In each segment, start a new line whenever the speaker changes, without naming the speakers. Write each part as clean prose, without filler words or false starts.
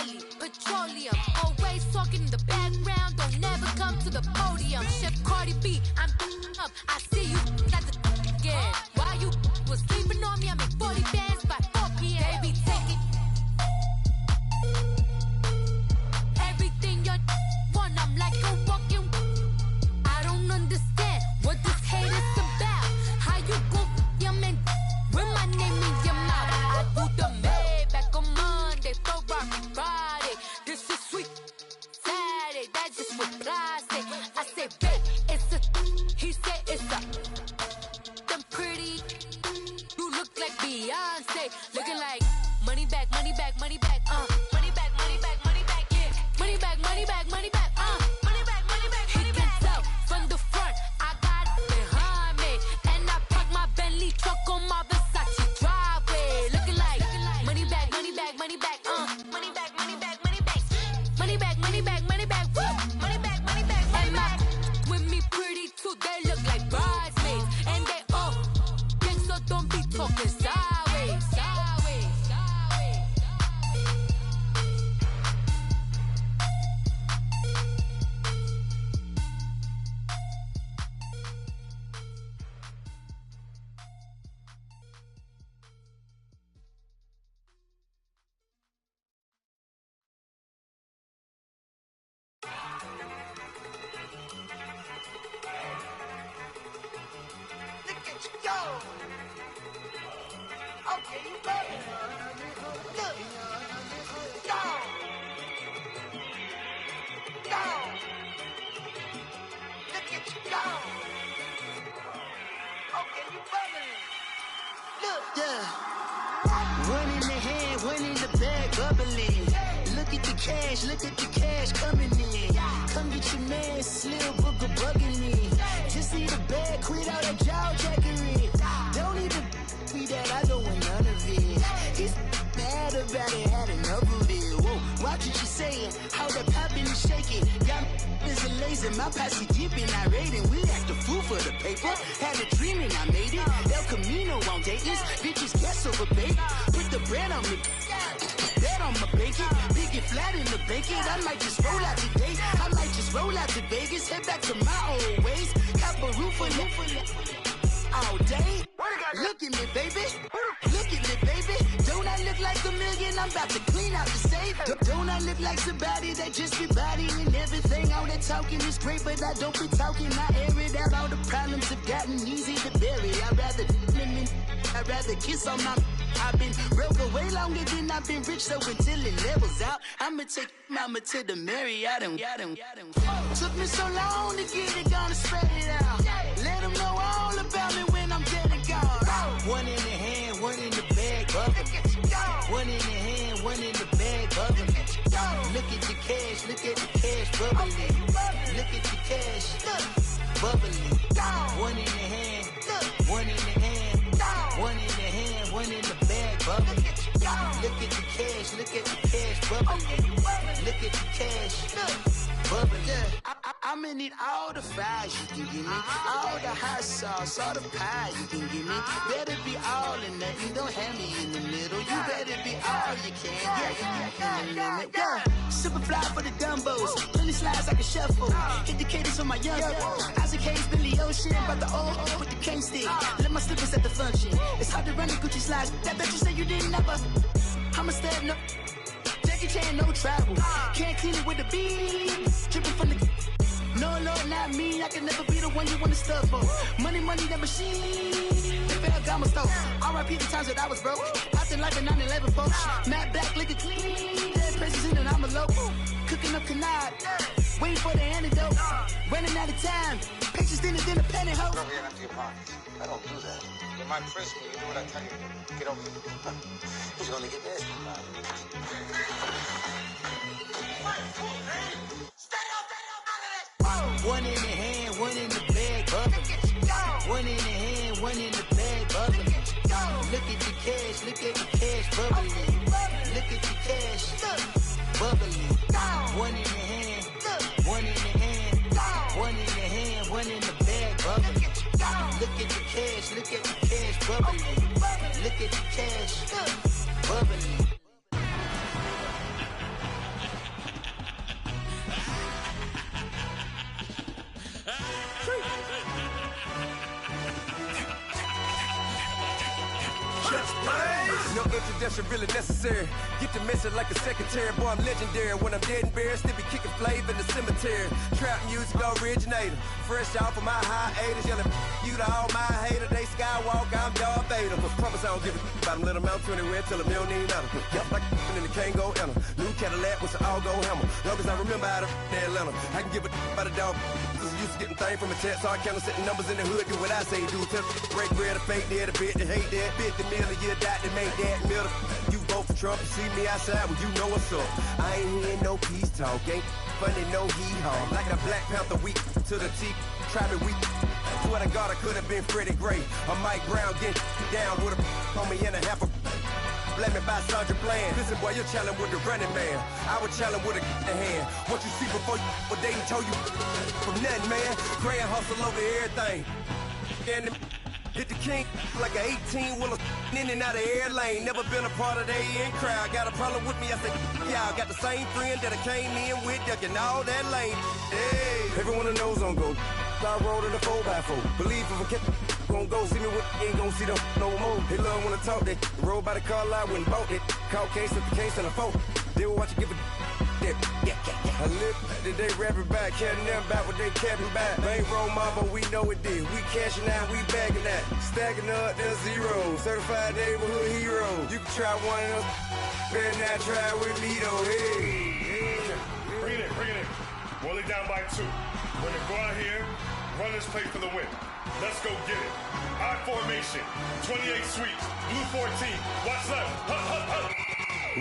Molly, petroleum. Always talking in the background, don't never come to the podium. Chef Cardi B, I'm up. I see you at the again. While you was sleeping on me, I make 40 bands by 4 p.m. Baby, take it. Everything you want, I'm like a walking. I don't understand what this hate is about. How you go your man with my name in your mouth? I do the Maybach on Monday, Ferrari Friday. This is sweet Saturday, that's just what I say. I say, babe, it's a. He said it's a. Them pretty. You look like Beyonce, looking like money back, money back, money back, money back, money back, money back, yeah. Money back, money back, money back, money back, money back, money back. He can tell from the front, I got it behind me, and I park my Bentley truck on my Versace driveway, looking like money back, money back, money back, money back, money back, money back, money back, money back, money back, money back, money back, money back. With me pretty too, they look like bridesmaids, and they all gang, so don't be talking sideways, sideways, sideways.
Look at you go. Okay, you better. Look. Go. Go. Look at you go. Okay, you better. Look.
Yeah. One in the hand, one in the bag, bubbling. Look at the cash coming in. Come get your man, Slim Booker bugging me. Just need a bag, quit all that jaw jackery. Don't even be that, I don't want none of it. He's mad about it, had enough of it. Whoa, watch what you saying, how that poppin' and shaking. Y'all is a lazy, my posse deep and irate, and we act the fool for the paper. Had a dream and I made it. El Camino on Dayton's, bitches guess over bait. Put the bread on me, bet on my bacon. Big and flat in the bacon. I might just roll out today. I might just roll out to Vegas, head back to my old ways. Cop a roof for all day. Look at me, baby. Look at me, baby. Don't I look like a million? I'm about to clean out the safe. Don't I look like somebody that just be bodying everything? All that talking is great, but I don't be talking. I air it out. All the problems have gotten easy to bury. I'd rather kiss on my. I've been broke way longer than I've been rich, so until it levels out, I'ma take mama to the Marriott and took me so long to get it, gonna spread it out. Let them know all about me when I'm dead and gone. One in the hand, one in the bag, bubbling. One in the hand, one in the bag, bubbling. Look at the cash, bubbling. Look at the cash, bubbling. One in the hand, one in the hand, one in the hand, one in the bag, bubbling. Look at the cash, bubbling. Look at the cash, bubbling. I'ma need all the fries you can give me, all the hot sauce, all the pie you can give me. Better be all or nothing, don't have me in the middle. You better be all you can, yeah. Super fly for the dumbos, plenty slides like a shuffle. Hit the cadence on my young Isaac Hayes, Billy Ocean, but the old with the cane stick. Let my slippers at the function. It's hard to run the Gucci slides. That bet you say you didn't never. I'ma step no. Jackie Chan, no travel. Can't clean it with the beat. Dripping from the. No, Lord, not me. I can never be the one you want to stuff for. Money, that machine. The bell got my stove. R.I.P. the times that I was broke. Out in life in 9/11, folks. Matte black, liquor clean. Dead presents in and I'm a local. Cooking up canard. Waiting for the antidote. Running out of time. Pictures thinner than a pantyhose.
Go here after your parties. I don't do that. You might frisk me. You do what I tell you. Get over here. He's gonna get nasty.
One in the hand, one in the bag, bubbling. One in the hand, one in the bag, bubbling. Look at the cash, bubbling. Look at the cash, bubbling. One in the hand, one in the hand, one in the hand, one in the bag, bubbling. Look at the cash, bubbling. Look at the cash, bubbling.
that shit really necessary. Get the message like a secretary. Boy, I'm legendary. When I'm dead and buried, still be kicking flavor in the cemetery. Trap music originator. Fresh off of my hiatus. Yelling you to all my haters. They skywalk, I'm Darth Vader. Promise I don't give a about them. Let them out to anywhere. Tell them you don't need nothing. Yep, like and the can't go enter. New Cadillac with an all-go hammer. Long as I remember how to Atlanta. I can give a about a dog. Used to getting things from a text. Hard counter setting numbers in the hood. Do what I say do. Tell break bread, a fake dead, a bit to hate that. 50 million a year, die to make that middle. You vote for Trump, you see me outside, well, you know what's up. I ain't hearing no peace talk, ain't funny, no hee-haw. Like the Black Panther week to the teeth, try me weak. Swear to God, I could have been Freddie Gray. Or Mike Brown getting down with a on me and a half a blame me by Sergeant Bland. Listen, boy, you're challenging with the running man. I was challenging with a hand. What you see before you, what they told you from nothing, man. Grand hustle over everything. And hit the king like an 18-wheeler in and out of air lane. Never been a part of the in crowd. Got a problem with me, I said, y'all got the same friend that I came in with, ducking all that lane. Hey, everyone knows on go. I rolled in the 4x4. Believe if I kept gon' go see me with ain't gon' see them no more. They love when I talk that. Roll by the car lot when bought it. Call case at the case and a phone. They will watch you give a that. I live that they rapping back, caring them back what they capping back. Ain't roll my, but we know it did. We cashing out, we bagging that. Stacking up the zero. Certified neighborhood hero. You can try one of those. Better not try with me though. Hey.
Bring it in. Roll it down by 2. We're gonna go out here, run this play for the win. Let's go get it. I formation, 28 sweeps, blue 14. Watch left.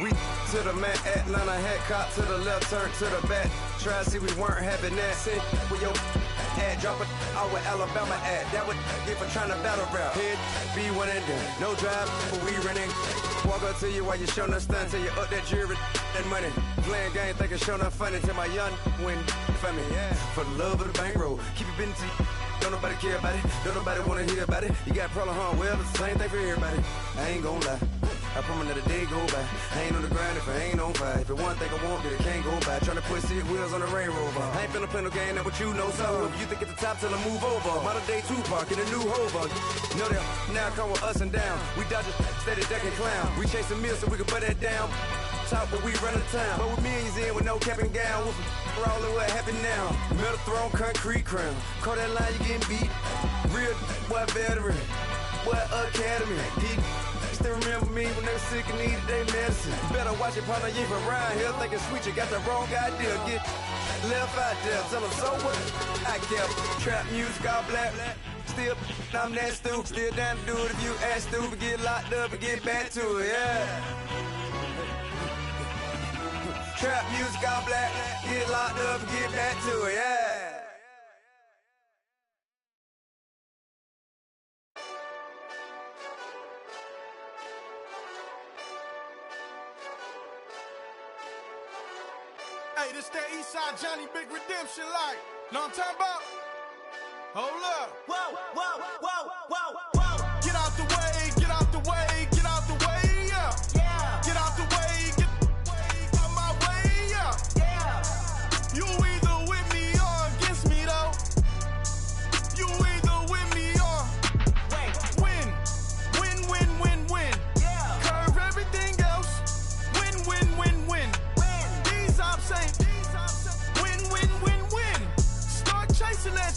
We to the man, Atlanta hat cop to the left, turn to the back. Try to see we weren't having that. Sit with your ad, drop it out with Alabama ad. That would get for trying to battle rap. Head, be one and done. No drive, but we running. Walk up to you while you showing us stun till you up that jewelry, that money. Playing game, thinking showing up funny till my young win for me. Yeah, for the love of the bankroll. Keep it business. Don't nobody care about it. Don't nobody wanna hear about it. You got problem, huh? Well, it's the same thing for everybody. I ain't gon' lie. I promise that a day go by. I ain't on the grind if I ain't on fire. If it one thing I want, then it can't go by. Tryna put 6 wheels on the Range Rover. I ain't finna play no game, that what you know. So if you think at the top till I move over. Modern day Tupac in a new Hova. Know that now come with us and down. We dodge it, steady ducking clown. We chasing meals so we can put that down. Top, but we run the town. But with millions in with no cap and gown. We're all in what happened now. Metal throne, concrete crown. Call that line, you getting beat. Real, what veteran. What academy. He still remember me when they were sick and needed their medicine. Better watch it, partner, you ain't from around here. Thinking sweet, you got the wrong idea. Get left out there. Tell them so what? I kept trap music all black. Still, I'm that stupid. Still down to do it if you act stupid. Get locked up and get back to it, yeah. Trap music all black. Get locked up and get back to it, yeah.
Hey, this that Eastside Johnny Big Redemption like. Know what I'm talking about? Hold up. Whoa, whoa, whoa, whoa, whoa. Get out the way, get out the way, get out the way, yeah. Yeah. Get out the way, get out my way, yeah. Yeah. You either with me or against me though. You either with me or win. Win, win, win, win. Yeah. Curve everything else. Win, win, win, win. These ops ain't win, win, win, win. Start chasing that.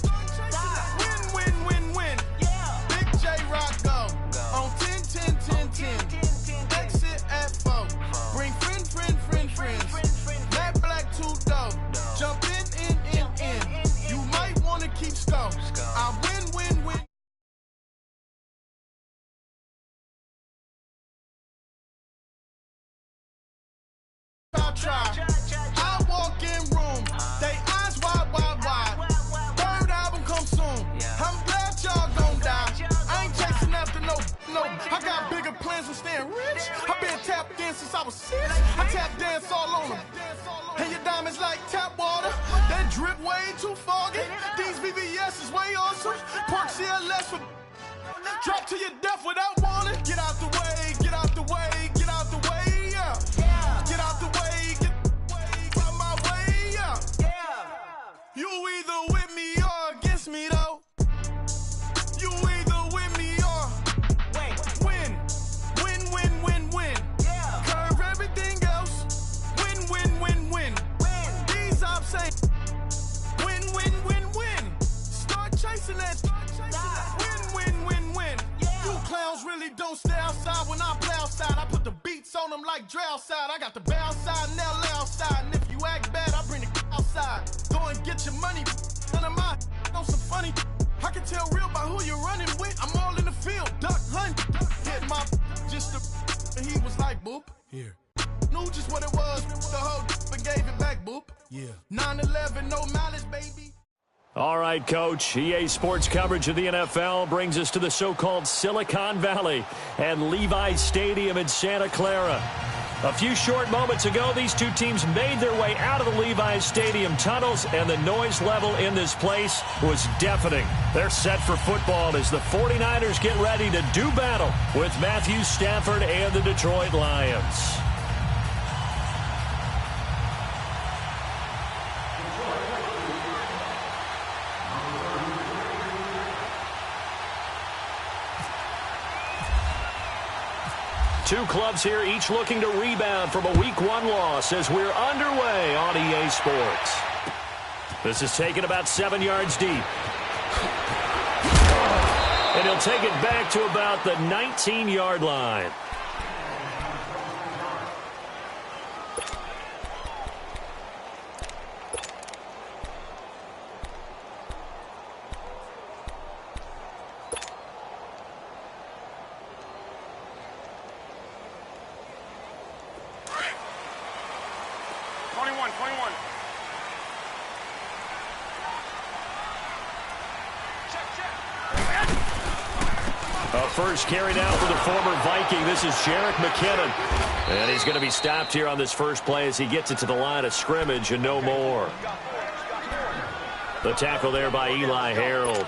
Win, win, win, win. Yeah. Big J Rock go on 10, 10, 10, 10. Exit at 4. Bring friends. Matt Black 2 dope. Jump in. You might wanna keep scope. I win. I try. I walk in room. They eyes wide. Third album come soon. I'm glad y'all gon' die. I ain't chasing after no. I got bigger plans than staying rich. I been tapped in since I was 6. I tap dance all on them. And your diamonds like tap water. That drip way too foggy. These VVS is way awesome. Park CLS for drop to your death without warning. Get out the way, get out the way, get out the way, yeah. Get out the way, get out my way, yeah. You either with me or against me though. You either with me or win. Win, win, win, win. like Dre outside. I got the bow side and LA outside. And if you act bad, I bring the outside. Go and get your money. None of my know some funny. I can tell real by who you're running with. I'm all in the field. Duck hunt. Hit my just the. And he was like, boop. Here. Knew just what it was. The whole and gave it back, boop. Yeah. 9/11, no mileage, baby.
All right, Coach. EA Sports coverage of the NFL brings us to the so-called Silicon Valley and Levi's Stadium in Santa Clara. A few short moments ago, these two teams made their way out of the Levi's Stadium tunnels, and the noise level in this place was deafening. They're set for football as the 49ers get ready to do battle with Matthew Stafford and the Detroit Lions. Two clubs here, each looking to rebound from a Week 1 loss as we're underway on EA Sports. This is taken about 7 yards deep. And he'll take it back to about the 19-yard line. First carry now for the former Viking. This is Jerick McKinnon. And he's going to be stopped here on this first play as he gets it to the line of scrimmage and no more. The tackle there by Eli Harold.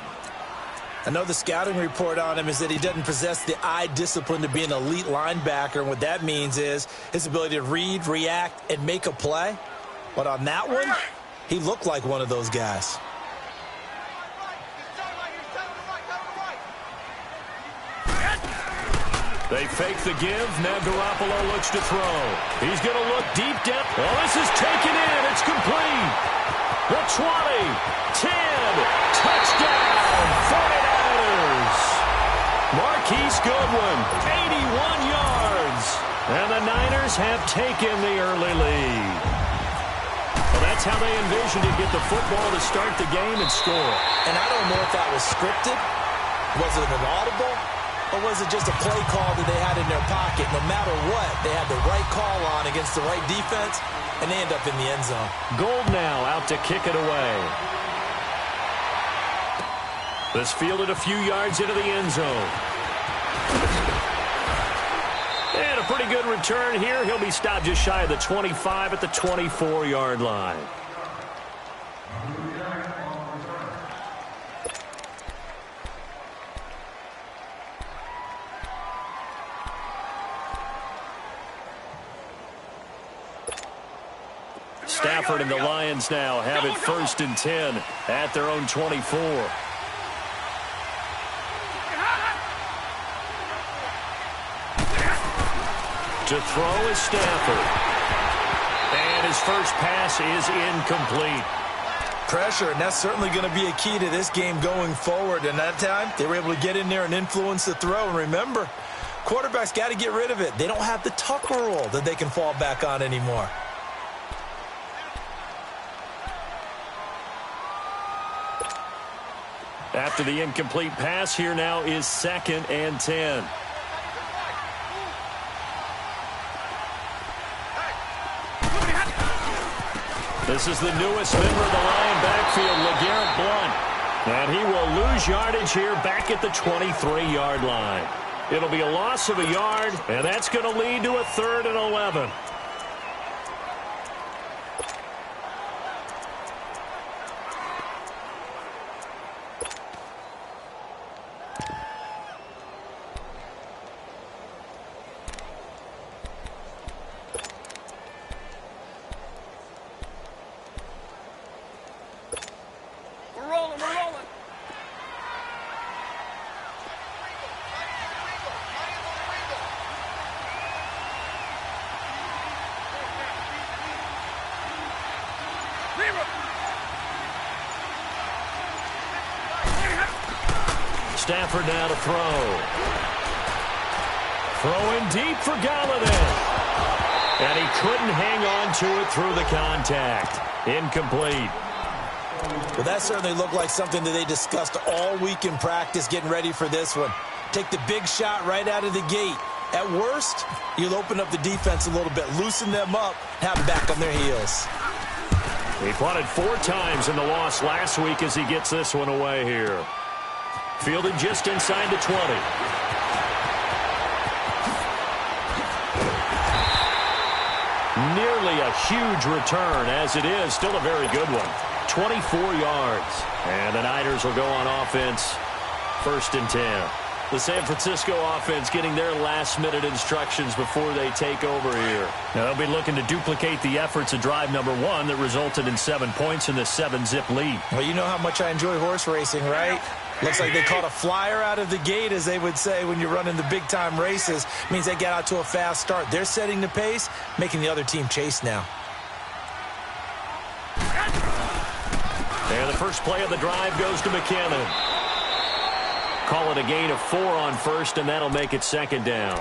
I know the scouting report on him is that he doesn't possess the eye discipline to be an elite linebacker. And what that means is his ability to read, react, and make a play. But on that one, he looked like one of those guys.
They fake the give. Now Garoppolo looks to throw. He's going to look deep down. Oh, this is taken in. It's complete. The 20, 10, touchdown, 49ers. Marquise Goodwin, 81 yards. And the Niners have taken the early lead. Well, that's how they envisioned to get the football to start the game and score.
And I don't know if that was scripted. Was it an audible? Or was it just a play call that they had in their pocket? No matter what, they had the right call on against the right defense, and they end up in the end zone.
Gold now out to kick it away. This fielded a few yards into the end zone. And a pretty good return here. He'll be stopped just shy of the 25 at the 24-yard line. Stafford and the Lions now have it 1st and 10 at their own 24. To throw is Stafford. And his first pass is incomplete.
Pressure, and that's certainly going to be a key to this game going forward. And that time, they were able to get in there and influence the throw. And remember, quarterbacks got to get rid of it. They don't have the Tucker rule that they can fall back on anymore.
After the incomplete pass, here now is 2nd and 10. This is the newest member of the Lion backfield, LeGarrette Blount. And he will lose yardage here back at the 23-yard line. It'll be a loss of a yard, and that's going to lead to a 3rd and 11. Stafford now to throw. Throwing deep for Galladay. And he couldn't hang on to it through the contact. Incomplete.
Well, that certainly looked like something that they discussed all week in practice getting ready for this one. Take the big shot right out of the gate. At worst, you'll open up the defense a little bit, loosen them up, have them back on their heels.
He punted 4 times in the loss last week as he gets this one away here. Fielded just inside the 20. Nearly a huge return, as it is still a very good one. 24 yards. And the Niners will go on offense. 1st and 10. The San Francisco offense getting their last-minute instructions before they take over here. Now, they'll be looking to duplicate the efforts of drive number 1 that resulted in 7 points in the 7-zip lead.
Well, you know how much I enjoy horse racing, right? Looks like they caught a flyer out of the gate, as they would say when you're running the big-time races. Means they get out to a fast start. They're setting the pace, making the other team chase now.
And the first play of the drive goes to McKinnon. Call it a gain of 4 on 1st, and that'll make it 2nd down.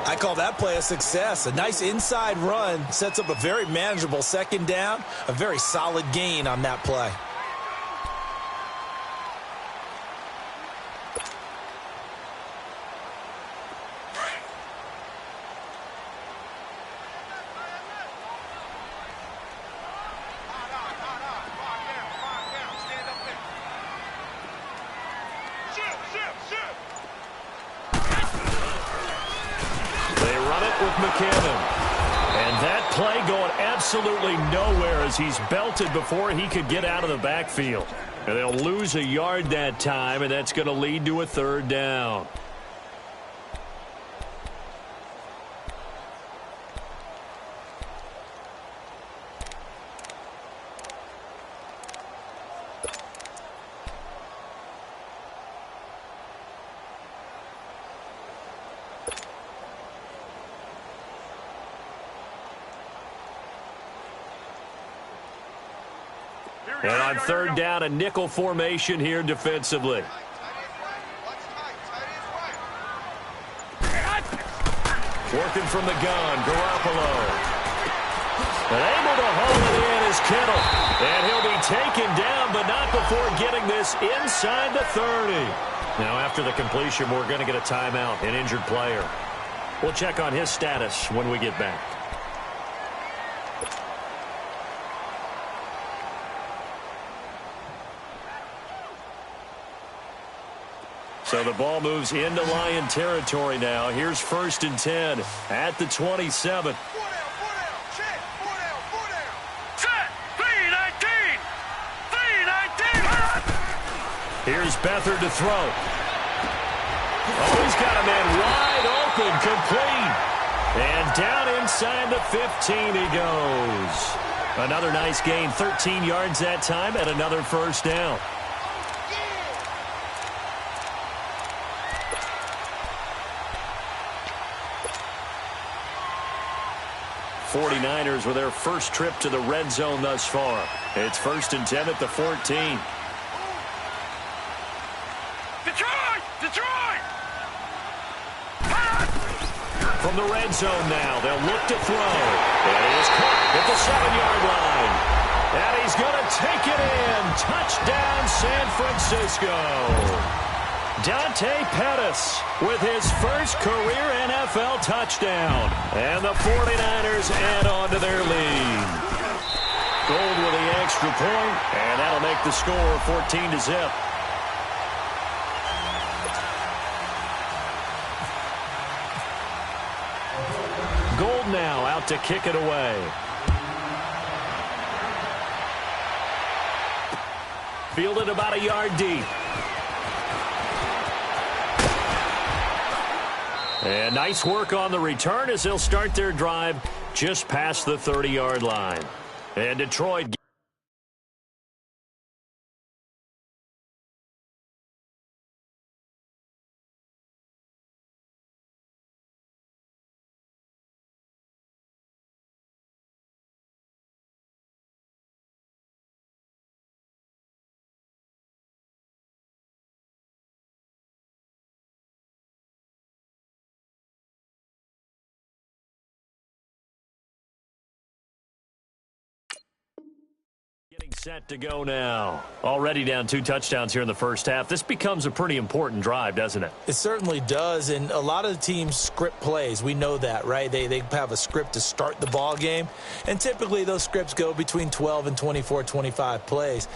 I call that play a success. A nice inside run sets up a very manageable 2nd down. A very solid gain on that play.
Absolutely nowhere as he's belted before he could get out of the backfield. And they'll lose a yard that time, and that's going to lead to a 3rd down. And on 3rd down, a nickel formation here defensively. Working from the gun, Garoppolo. And able to haul it in is Kittle. And he'll be taken down, but not before getting this inside the 30. Now, after the completion, we're going to get a timeout, an injured player. We'll check on his status when we get back. So the ball moves into Lion territory now. Here's 1st and 10 at the 27. Here's Beathard to throw. Oh, he's got a man wide open, complete. And down inside the 15 he goes. Another nice gain, 13 yards that time, and another 1st down. 49ers with their first trip to the red zone thus far. It's 1st and 10 at the 14. Detroit! From the red zone now, they'll look to throw. And he is caught at the 7-yard line. And he's going to take it in. Touchdown, San Francisco. Dante Pettis with his first career NFL touchdown. And the 49ers add on to their lead. Gold with the extra point, and that'll make the score 14-0. Gold now out to kick it away. Fielded about a yard deep. And nice work on the return as they'll start their drive just past the 30-yard line. And Detroit Set to go now. Already down 2 touchdowns here in the first half. This becomes a pretty important drive, doesn't it?
It certainly does, and a lot of the teams script plays. We know that, right? They have a script to start the ball game, and typically those scripts go between 12 and 24, 25 plays.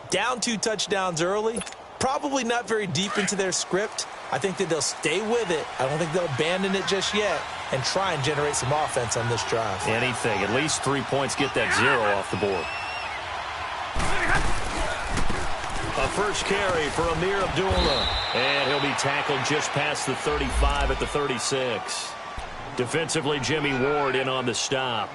Down 2 touchdowns early, probably not very deep into their script. I think that they'll stay with it. I don't think they'll abandon it just yet and try and generate some offense on this drive.
Anything. At least 3 points, get that 0 off the board. A first carry for Amir Abdullah. And he'll be tackled just past the 35 at the 36. Defensively, Jimmy Ward in on the stop.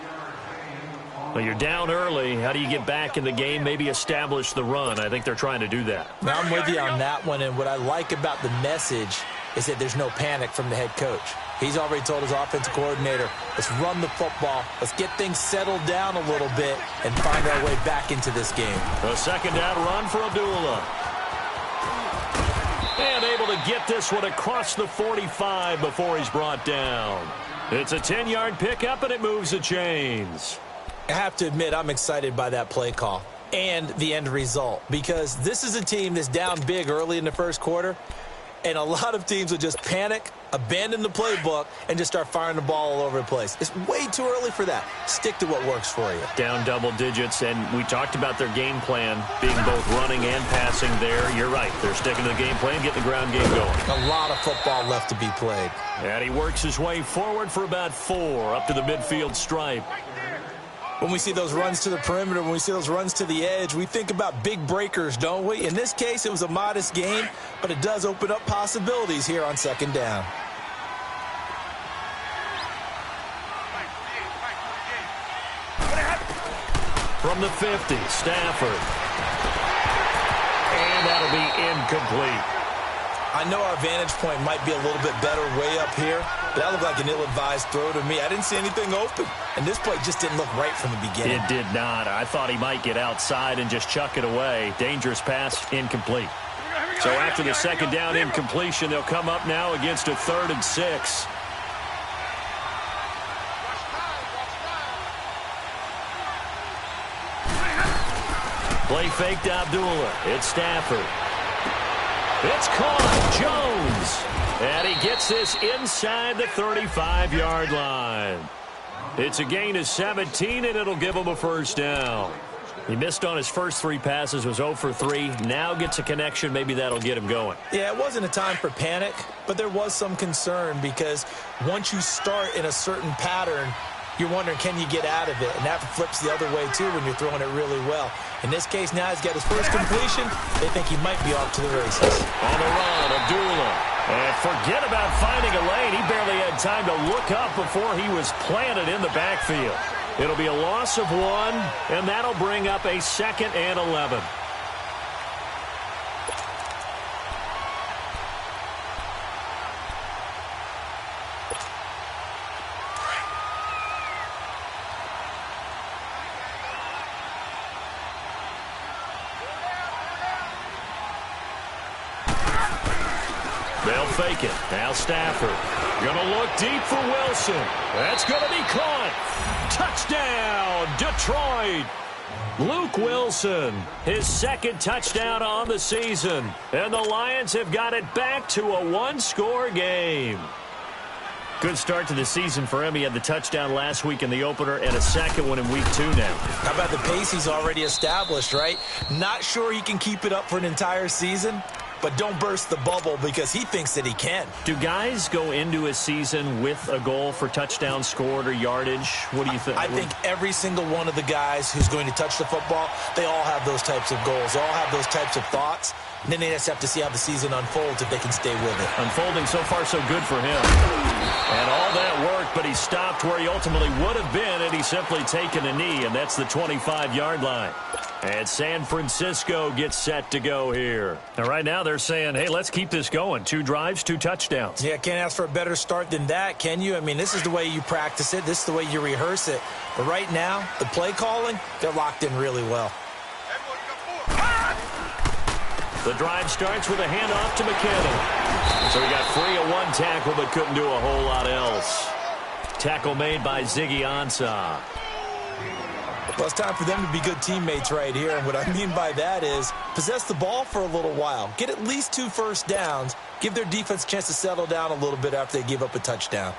Well, you're down early. How do you get back in the game? Maybe establish the run. I think they're trying to do that.
Now, I'm with you on that one, and what I like about the message is that there's no panic from the head coach. He's already told his offensive coordinator, let's run the football, let's get things settled down a little bit and find our way back into this game.
A second down run for Abdullah. And able to get this one across the 45 before he's brought down. It's a 10-yard pickup, and it moves the chains.
I have to admit, I'm excited by that play call and the end result, because this is a team that's down big early in the first quarter, and a lot of teams will just panic, abandon the playbook, and just start firing the ball all over the place. It's way too early for that. Stick to what works for you.
Down double digits, and we talked about their game plan being both running and passing there. You're right. They're sticking to the game plan, getting the ground game going.
A lot of football left to be played.
And he works his way forward for about 4 up to the midfield stripe.
When we see those runs to the perimeter, when we see those runs to the edge, we think about big breakers, don't we? In this case, it was a modest gain, but it does open up possibilities here on second down.
From the 50, Stafford. And that'll be incomplete.
I know our vantage point might be a little bit better way up here, but that looked like an ill-advised throw to me. I didn't see anything open, and this play just didn't look right from the beginning.
It did not. I thought he might get outside and just chuck it away. Dangerous pass, incomplete. So after the second down incompletion, they'll come up now against a 3rd and 6. Play fake to Abdullah. It's Stafford. It's caught. Jones. And he gets this inside the 35-yard line. It's a gain of 17, and it'll give him a first down. He missed on his first 3 passes, was 0 for 3. Now gets a connection. Maybe that'll get him going.
Yeah, it wasn't a time for panic, but there was some concern because once you start in a certain pattern, you're wondering, can you get out of it? And that flips the other way, too, when you're throwing it really well. In this case, now he's got his first completion. They think he might be off to the races.
On the run, Abdullah. And forget about finding a lane. He barely had time to look up before he was planted in the backfield. It'll be a loss of 1, and that'll bring up a 2nd and 11. They'll fake it. Now Stafford. Gonna look deep for Wilson. That's gonna be caught. Touchdown, Detroit. Luke Wilson, his 2nd touchdown on the season. And the Lions have got it back to a 1-score game. Good start to the season for him. He had the touchdown last week in the opener and a 2nd one in week 2 now.
How about the pace he's already established, right? Not sure he can keep it up for an entire season, but don't burst the bubble because he thinks that he can.
Do guys go into a season with a goal for touchdowns scored or yardage? What do you think?
I think every single one of the guys who's going to touch the football, they all have those types of goals. They all have those types of thoughts. And then they just have to see how the season unfolds if they can stay with it.
Unfolding so far so good for him. And all that worked, but he stopped where he ultimately would have been had he simply taken a knee, and that's the 25-yard line. And San Francisco gets set to go here. And right now they're saying, hey, let's keep this going. 2 drives, 2 touchdowns.
Yeah, can't ask for a better start than that, can you? I mean, this is the way you practice it. This is the way you rehearse it. But right now, the play calling, they're locked in really well.
The drive starts with a handoff to McKinnon. So he got free of 1 tackle but couldn't do a whole lot else. Tackle made by Ziggy Ansah.
Well, it's time for them to be good teammates right here. And what I mean by that is possess the ball for a little while. Get at least 2 first downs. Give their defense a chance to settle down a little bit after they give up a touchdown.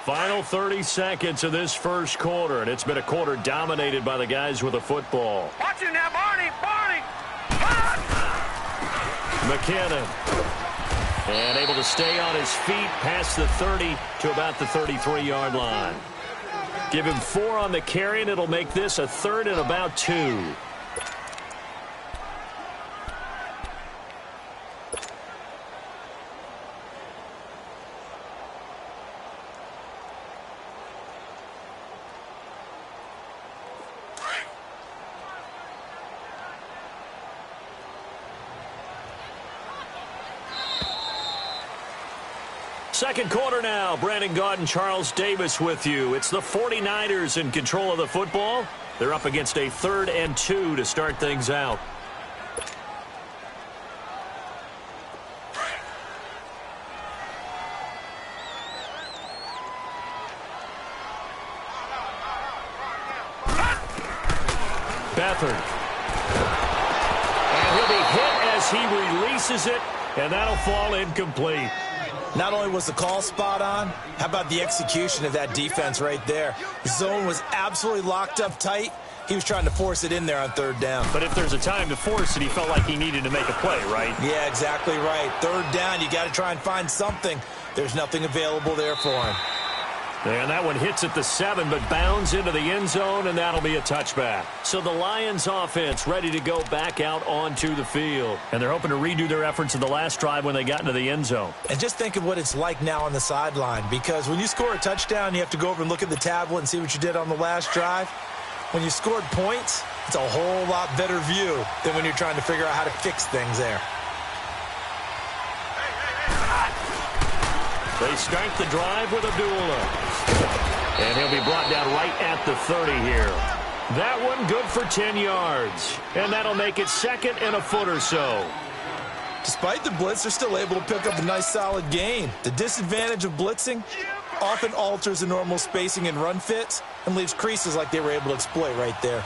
Final 30 seconds of this first quarter, and it's been a quarter dominated by the guys with the football.
Watch him now, Barney! Barney!
McKinnon. And able to stay on his feet past the 30 to about the 33-yard line. Give him 4 on the carry, and it'll make this a 3rd and about 2. Second quarter now. Brandon Gaudin, Charles Davis with you. It's the 49ers in control of the football. They're up against a 3rd and 2 to start things out. Beathard. And he'll be hit as he releases it, and that'll fall incomplete.
Not only was the call spot on, how about the execution of that defense right there? The zone was absolutely locked up tight. He was trying to force it in there on 3rd down.
But if there's a time to force it, he felt like he needed to make a play, right?
Yeah, exactly right. 3rd down, you got to try and find something. There's nothing available there for him.
And that one hits at the 7, but bounds into the end zone, and that'll be a touchback. So the Lions offense ready to go back out onto the field. And they're hoping to redo their efforts in the last drive when they got into the end zone.
And just think of what it's like now on the sideline, because when you score a touchdown, you have to go over and look at the tablet and see what you did on the last drive. When you scored points, it's a whole lot better view than when you're trying to figure out how to fix things there.
They start the drive with Abdullah. And he'll be brought down right at the 30 here. That one good for 10 yards. And that'll make it 2nd and a foot or so.
Despite the blitz, they're still able to pick up a nice solid gain. The disadvantage of blitzing often alters the normal spacing and run fits and leaves creases like they were able to exploit right there.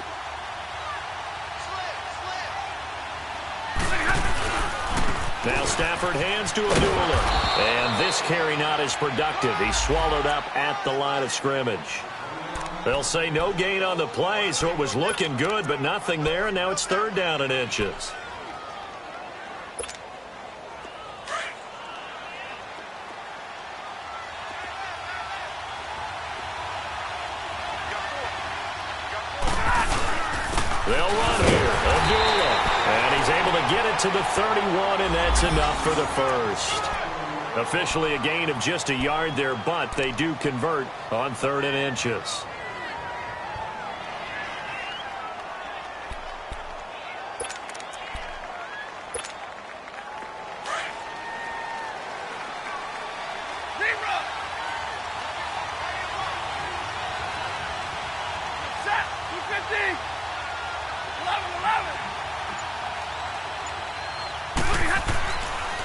Now Stafford hands to Abdullah. And this carry not as productive. He's swallowed up at the line of scrimmage. They'll say no gain on the play, so it was looking good, but nothing there, and now it's 3rd down and inches. They'll run here. Abdullah. And he's able to get it to the 31, and that's enough for the first. Officially a gain of just a yard there, but they do convert on 3rd and inches.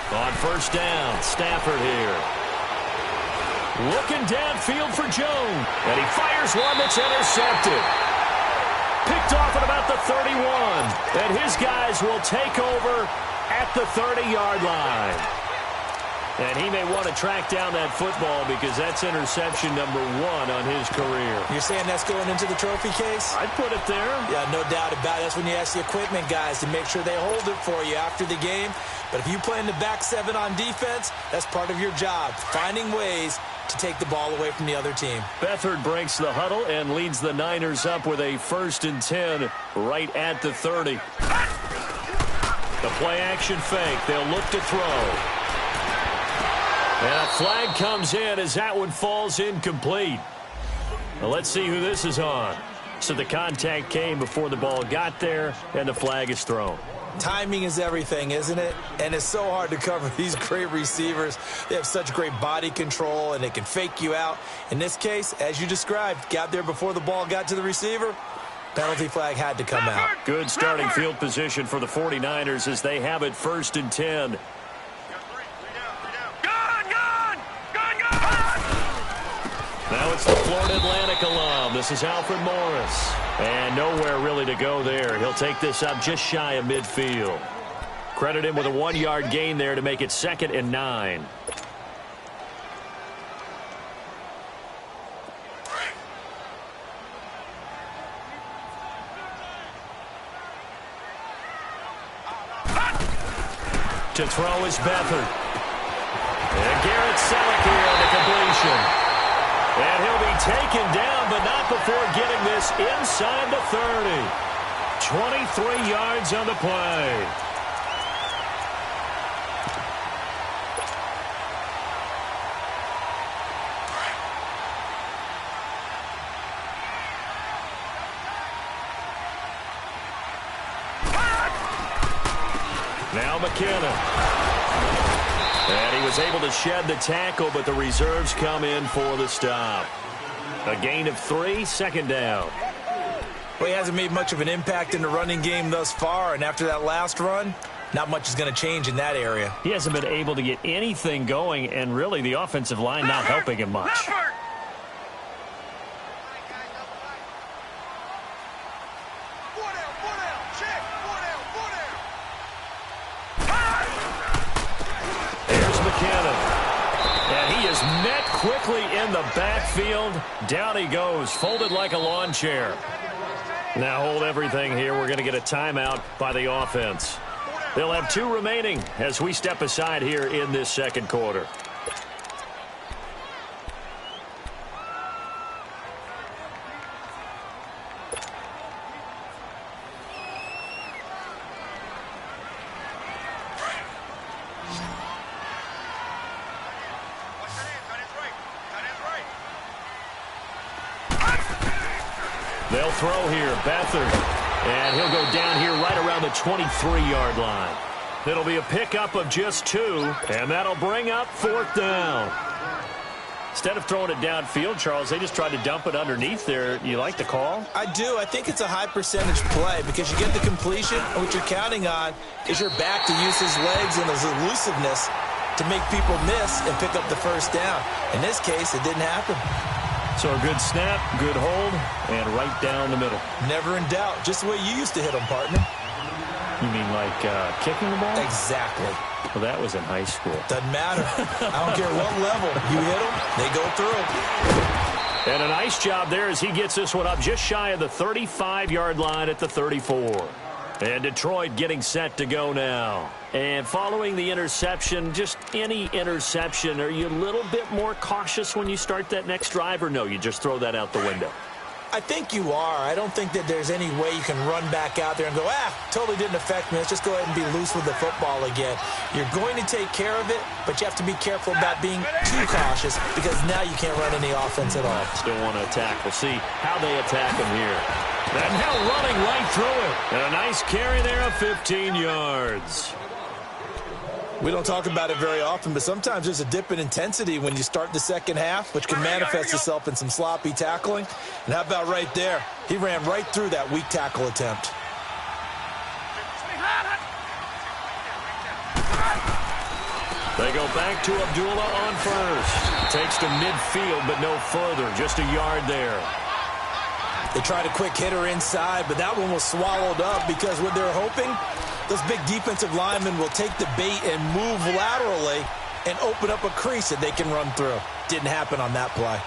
On 1st down, Stafford here. Looking downfield for Jones. And he fires one that's intercepted. Picked off at about the 31. And his guys will take over at the 30-yard line. And he may want to track down that football because that's interception number 1 on his career.
You're saying that's going into the trophy case?
I'd put it there.
Yeah, no doubt about it. That's when you ask the equipment guys to make sure they hold it for you after the game. But if you play in the back 7 on defense, that's part of your job, finding ways to take the ball away from the other team.
Beathard breaks the huddle and leads the Niners up with a 1st and 10 right at the 30. The play-action fake. They'll look to throw. And a flag comes in as that one falls incomplete. Now let's see who this is on. So the contact came before the ball got there, and the flag is thrown.
Timing is everything, isn't it? And it's so hard to cover these great receivers. They have such great body control, and they can fake you out. In this case, as you described, got there before the ball got to the receiver. Penalty flag had to come out.
Good starting field position for the 49ers as they have it 1st and 10. Now it's the Florida Atlantic alum. This is Alfred Morris. And nowhere really to go there. He'll take this up just shy of midfield. Credit him with a 1-yard gain there to make it 2nd and 9. To throw is Beathard. And Garrett Selleck here on the completion. And he'll be taken down, but not before getting this inside the 30. 23 yards on the play. Now McKinnon. And he was able to shed the tackle, but the reserves come in for the stop. A gain of 3, 2nd down.
Well, he hasn't made much of an impact in the running game thus far, and after that last run, not much is going to change in that area.
He hasn't been able to get anything going, and really the offensive line not helping him much. Met quickly in the backfield. Down he goes, folded like a lawn chair. Now hold everything here. We're going to get a timeout by the offense. They'll have 2 remaining as we step aside here in this 2nd quarter. They'll throw here, Beathard. And he'll go down here right around the 23-yard line. It'll be a pickup of just 2, and that'll bring up 4th down. Instead of throwing it downfield, Charles, they just tried to dump it underneath there. You like the call?
I do. I think it's a high-percentage play because you get the completion, and what you're counting on is your back to use his legs and his elusiveness to make people miss and pick up the 1st down. In this case, it didn't happen.
So a good snap, good hold, and right down the middle.
Never in doubt. Just the way you used to hit them, partner.
You mean like kicking the ball?
Exactly.
Well, that was in high school.
Doesn't matter. I don't care what level. You hit them, they go through.
And a nice job there as he gets this one up just shy of the 35-yard line at the 34. And Detroit getting set to go now. And following the interception, just any interception, are you a little bit more cautious when you start that next drive, or no, you just throw that out the window?
I think you are. I don't think that there's any way you can run back out there and go, totally didn't affect me. Let's just go ahead and be loose with the football again. You're going to take care of it, but you have to be careful about being too cautious because now you can't run any offense at all.
Still want to attack. We'll see how they attack him here. And now running right through it. And a nice carry there of 15 yards.
We don't talk about it very often, but sometimes there's a dip in intensity when you start the 2nd half, which can manifest itself in some sloppy tackling. And how about right there? He ran right through that weak tackle attempt.
They go back to Abdullah on 1st. Takes to midfield, but no further. Just a yard there.
They tried a quick hitter inside, but that one was swallowed up because what they're hoping, those big defensive linemen will take the bait and move laterally and open up a crease that they can run through. Didn't happen on that play.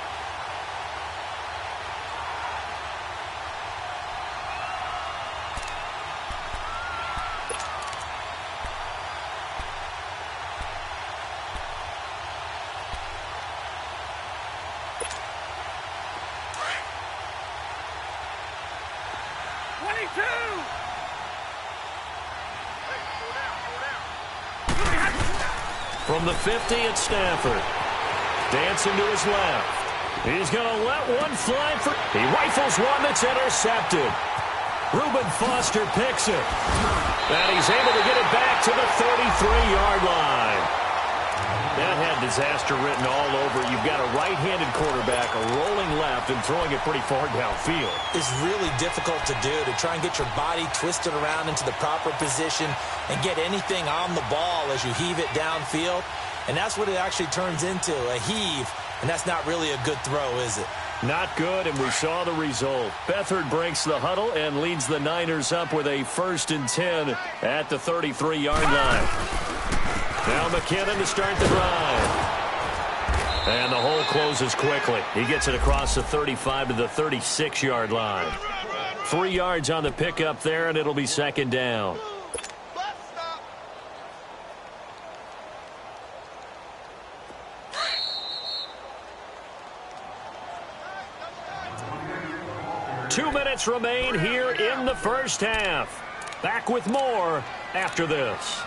From the 50 at Stafford. Dancing to his left. He's going to let one fly. He rifles one that's intercepted. Reuben Foster picks it. And he's able to get it back to the 33-yard line. That had disaster written all over. You've got a right-handed quarterback, a rolling left, and throwing it pretty far downfield.
It's really difficult to do, to try and get your body twisted around into the proper position and get anything on the ball as you heave it downfield. And that's what it actually turns into, a heave. And that's not really a good throw, is it?
Not good, and we saw the result. Beathard breaks the huddle and leads the Niners up with a 1st and 10 at the 33-yard line. Now McKinnon to start the drive. And the hole closes quickly. He gets it across the 35 to the 36-yard line. 3 yards on the pickup there, and it'll be 2nd down. Two minutes remain here in the first half. Back with more after this.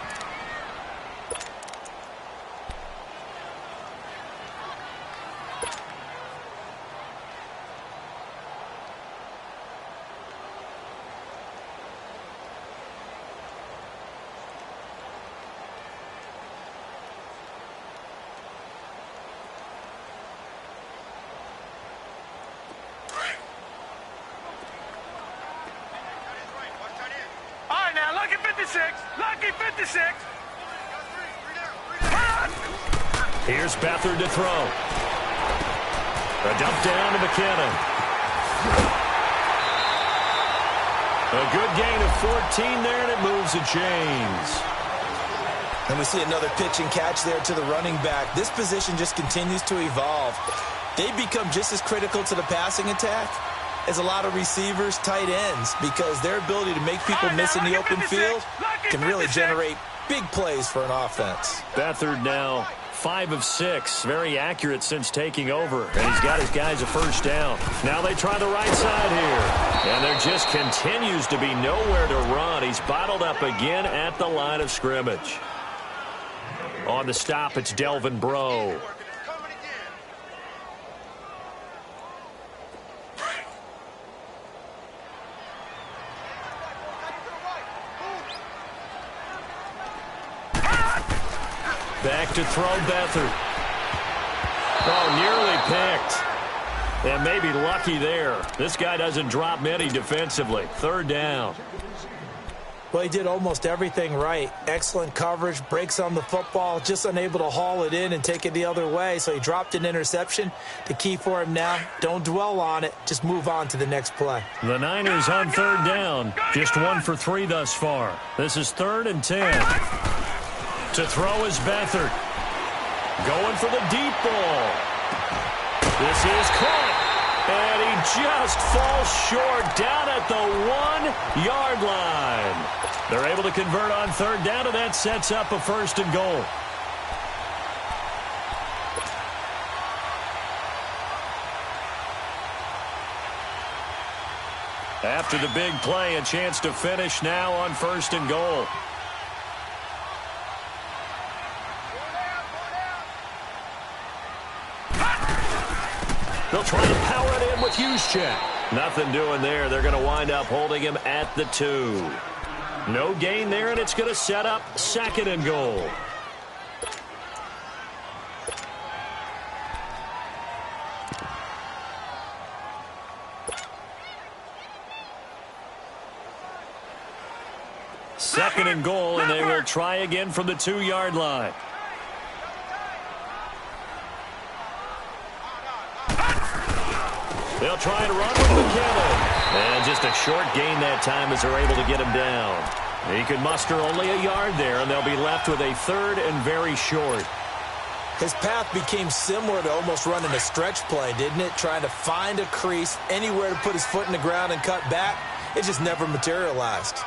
Lucky 56.
Here's Beathard to throw. A dump down to McKinnon. A good gain of 14 there, and it moves the chains.
And we see another pitch and catch there to the running back. This position just continues to evolve. They become just as critical to the passing attack as a lot of receivers, tight ends, because their ability to make people miss in the open field can really generate big plays for an offense.
Beathard now 5 of 6, very accurate since taking over, and he's got his guys a 1st down. Now they try the right side here, and there just continues to be nowhere to run. He's bottled up again at the line of scrimmage. On the stop, it's Delvin Breaux. Back to throw Beathard. Oh, nearly picked. And maybe lucky there. This guy doesn't drop many defensively. 3rd down.
Well, he did almost everything right. Excellent coverage, breaks on the football, just unable to haul it in and take it the other way. So he dropped an interception. The key for him now, don't dwell on it. Just move on to the next play.
The Niners on 3rd down. Just 1 for 3 thus far. This is 3rd and 10. To throw is Beathard. Going for the deep ball. This is caught. And he just falls short down at the 1-yard line. They're able to convert on 3rd down, and that sets up a 1st and goal. After the big play, a chance to finish now on 1st and goal. They'll try to power it in with Juszczyk. Nothing doing there. They're going to wind up holding him at the 2. No gain there, and it's going to set up 2nd and goal. Second and goal, and they will try again from the 2-yard line. They'll try to run with McKinnon. And just a short gain that time as they're able to get him down. He could muster only a yard there, and they'll be left with a 3rd and very short.
His path became similar to almost running a stretch play, didn't it? Trying to find a crease, anywhere to put his foot in the ground and cut back. It just never materialized.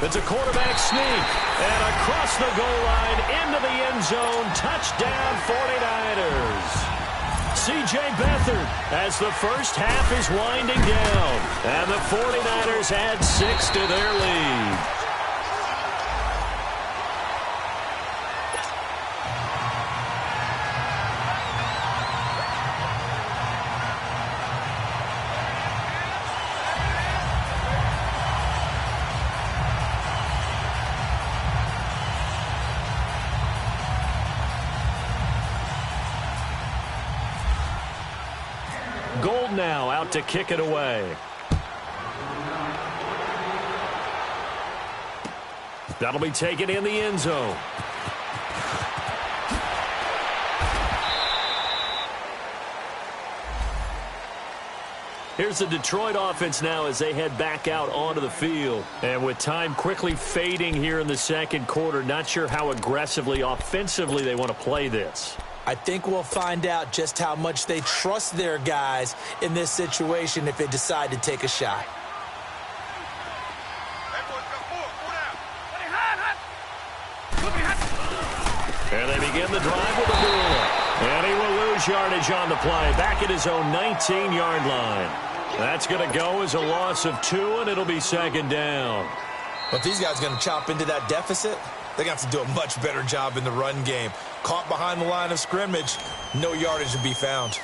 It's a quarterback sneak. And across the goal line, into the end zone. Touchdown, 49ers. C.J. Beathard as the first half is winding down. And the 49ers add 6 to their lead. Gold now out to kick it away. That'll be taken in the end zone. Here's the Detroit offense now as they head back out onto the field. And with time quickly fading here in the second quarter, not sure how aggressively, offensively they want to play this.
I think we'll find out just how much they trust their guys in this situation if they decide to take a shot.
And they begin the drive with a ball. And he will lose yardage on the play. Back at his own 19-yard line. That's going to go as a loss of 2, and it'll be second down.
But these guys are going to chop into that deficit. They're going to have to do a much better job in the run game. Caught behind the line of scrimmage, no yardage to be found.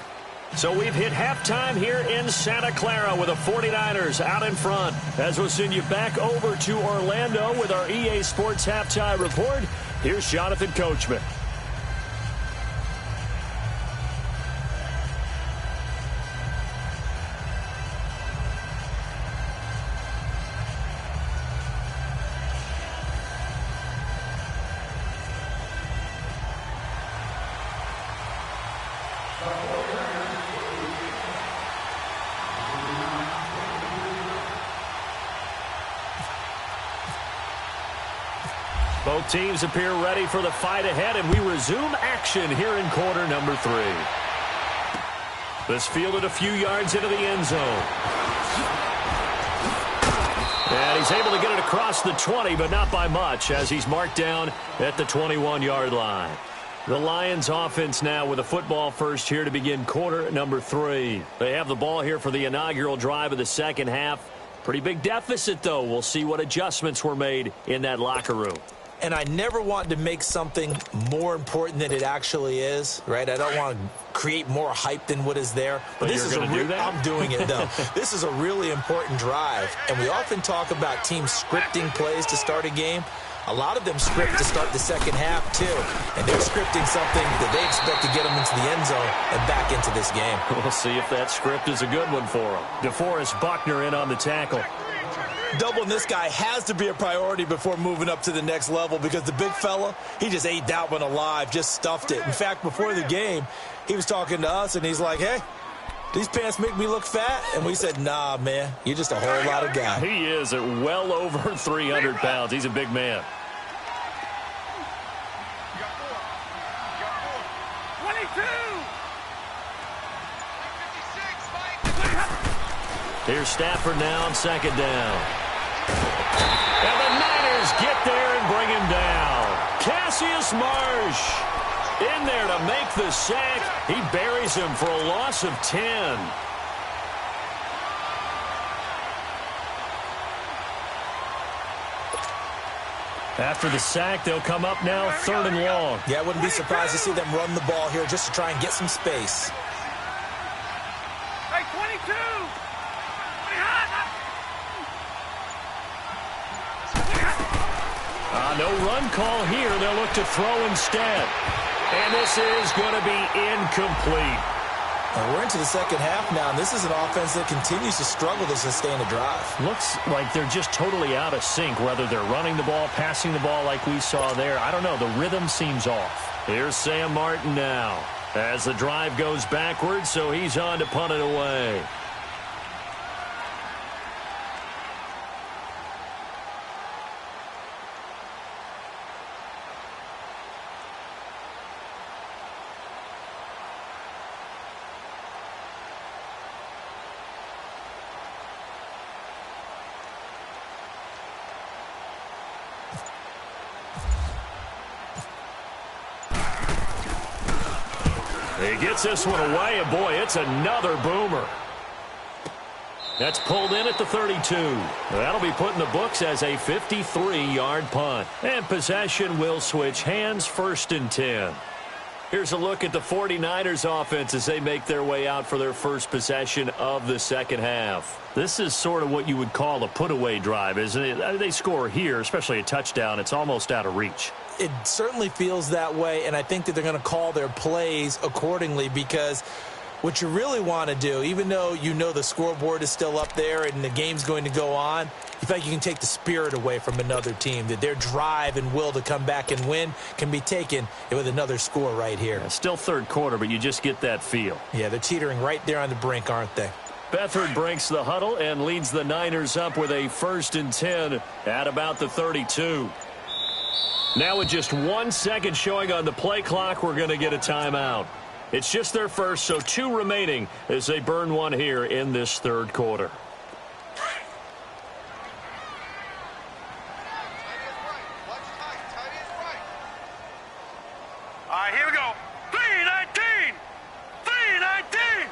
So we've hit halftime here in Santa Clara with the 49ers out in front. As we'll send you back over to Orlando with our EA Sports Halftime Report, here's Jonathan Coachman. Both teams appear ready for the fight ahead, and we resume action here in quarter number 3. This fielded a few yards into the end zone. And he's able to get it across the 20, but not by much, as he's marked down at the 21-yard line. The Lions offense now with a football first here to begin quarter number 3. They have the ball here for the inaugural drive of the second half. Pretty big deficit, though. We'll see what adjustments were made in that locker room.
And I never want to make something more important than it actually is, right? I don't want to create more hype than what is there.
But
this is I'm doing it, though. This is a really important drive. And we often talk about teams scripting plays to start a game. A lot of them script to start the second half, too. And they're scripting something that they expect to get them into the end zone and back into this game.
We'll see if that script is a good one for them. DeForest Buckner in on the tackle.
Doubling this guy has to be a priority before moving up to the next level because the big fella, he just ate that one alive, just stuffed it. In fact, before the game, he was talking to us, and he's like, hey, these pants make me look fat? And we said, nah, man, you're just a whole lot of guy.
He is at well over 300 pounds. He's a big man.
22!
Here's Stafford now on second down. And the Niners get there and bring him down. Cassius Marsh in there to make the sack. He buries him for a loss of 10. After the sack, they'll come up now 3rd and long.
Yeah, I wouldn't be surprised to see them run the ball here just to try and get some space.
Hey, 22!
No run call here. They'll look to throw instead. And this is going to be incomplete.
We're into the second half now, and this is an offense that continues to struggle to sustain a drive.
Looks like they're just totally out of sync, whether they're running the ball, passing the ball like we saw there. I don't know. The rhythm seems off. Here's Sam Martin now as the drive goes backwards, so he's on to punt it away. He gets this one away, and boy, it's another boomer. That's pulled in at the 32. That'll be put in the books as a 53-yard punt. And possession will switch hands, 1st and 10. Here's a look at the 49ers offense as they make their way out for their first possession of the second half. This is sort of what you would call a put-away drive, isn't it? They score here, especially a touchdown. It's almost out of reach.
It certainly feels that way, and I think that they're going to call their plays accordingly because what you really want to do, even though you know the scoreboard is still up there and the game's going to go on, you think you can take the spirit away from another team, that their drive and will to come back and win can be taken with another score right here.
Still third quarter, but you just get that feel.
Yeah, they're teetering right there on the brink, aren't they?
Beathard breaks the huddle and leads the Niners up with a 1st and 10 at about the 32. Now with just 1 second showing on the play clock, we're going to get a timeout. It's just their first, so 2 remaining as they burn one here in this 3rd quarter.
All right, here we go. 3:19. 3:19.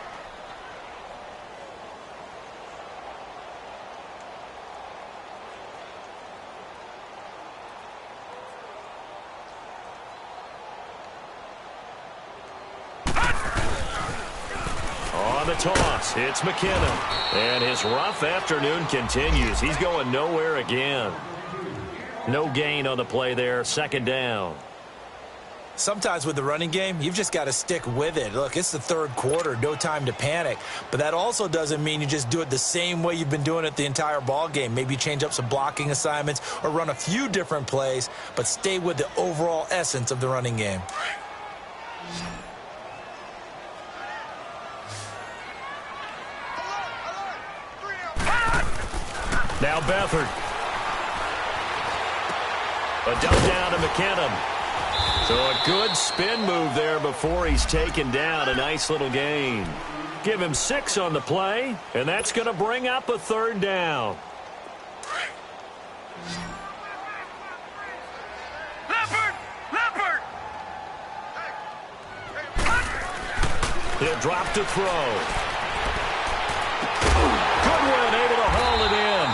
On the toss, it's McKinnon. And his rough afternoon continues. He's going nowhere again. No gain on the play there, 2nd down.
Sometimes with the running game, you've just got to stick with it. Look, it's the 3rd quarter, no time to panic. But that also doesn't mean you just do it the same way you've been doing it the entire ball game. Maybe change up some blocking assignments or run a few different plays, but stay with the overall essence of the running game.
Now Beathard. A dump down to McKinnon. So a good spin move there before he's taken down. A nice little gain. Give him 6 on the play, and that's going to bring up a 3rd down.
Leopard!
He'll drop to throw. Goodwin able to haul it in.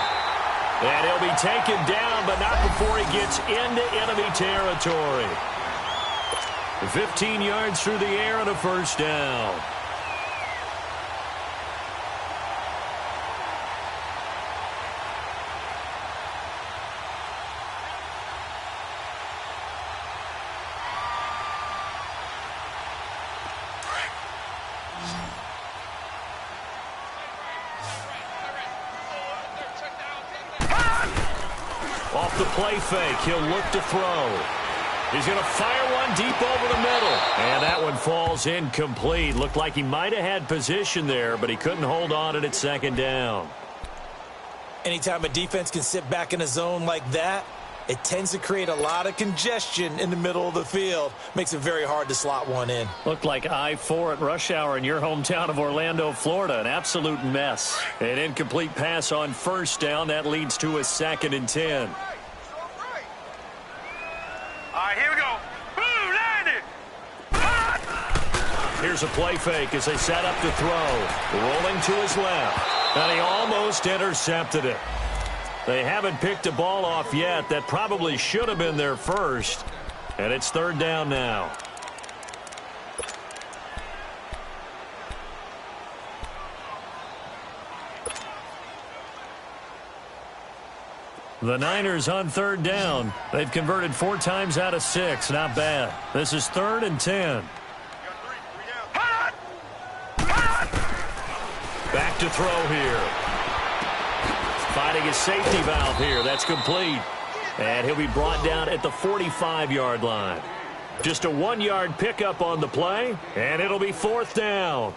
And he'll be taken down, but not before he gets into enemy territory. 15 yards through the air and a 1st down. Off the play fake, he'll look to throw. He's going to fire one deep over the middle. And that one falls incomplete. Looked like he might have had position there, but he couldn't hold on it at 2nd down.
Anytime a defense can sit back in a zone like that, it tends to create a lot of congestion in the middle of the field. Makes it very hard to slot one in.
Looked like I-4 at rush hour in your hometown of Orlando, Florida. An absolute mess. An incomplete pass on 1st down. That leads to a 2nd and 10.
All right, here we go. Boom, landed.
Here's a play fake as they set up to throw. Rolling to his left. And he almost intercepted it. They haven't picked a ball off yet. That probably should have been their first. And it's 3rd down now. The Niners on 3rd down. They've converted 4 times out of 6. Not bad. This is 3rd and 10. Back to throw here. Finding his safety valve here. That's complete. And he'll be brought down at the 45-yard line. Just a 1-yard pickup on the play, and it'll be 4th down.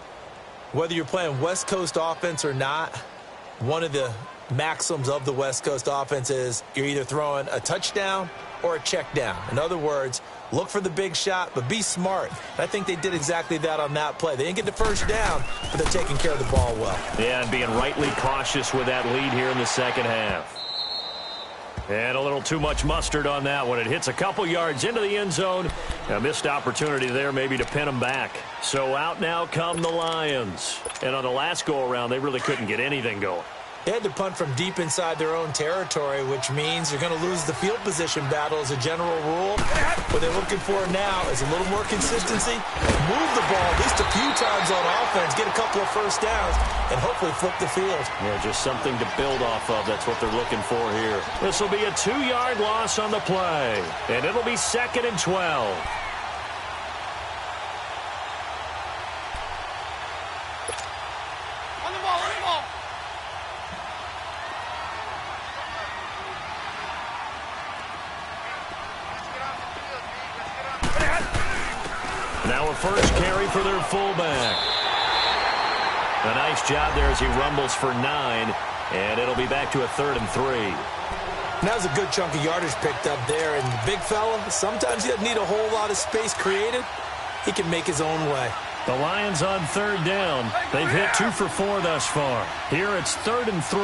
Whether you're playing West Coast offense or not, one of the maxims of the West Coast offense is you're either throwing a touchdown or a check down. In other words, look for the big shot, but be smart. And I think they did exactly that on that play. They didn't get the 1st down, but they're taking care of the ball well.
Yeah, and being rightly cautious with that lead here in the 2nd half. And a little too much mustard on that one. It hits a couple yards into the end zone. A missed opportunity there maybe to pin them back. So out now come the Lions. And on the last go-around, they really couldn't get anything going.
They had to punt from deep inside their own territory, which means you're going to lose the field position battle as a general rule. What they're looking for now is a little more consistency, move the ball at least a few times on offense, get a couple of 1st downs, and hopefully flip the field.
Yeah, just something to build off of. That's what they're looking for here. This will be a 2-yard loss on the play, and it'll be 2nd and 12. Now a 1st carry for their fullback. A nice job there as he rumbles for 9, and it'll be back to a 3rd and 3.
That was a good chunk of yardage picked up there, and the big fella, sometimes he doesn't need a whole lot of space created. He can make his own way.
The Lions on 3rd down. They've hit 2 for 4 thus far. Here it's 3rd and 3.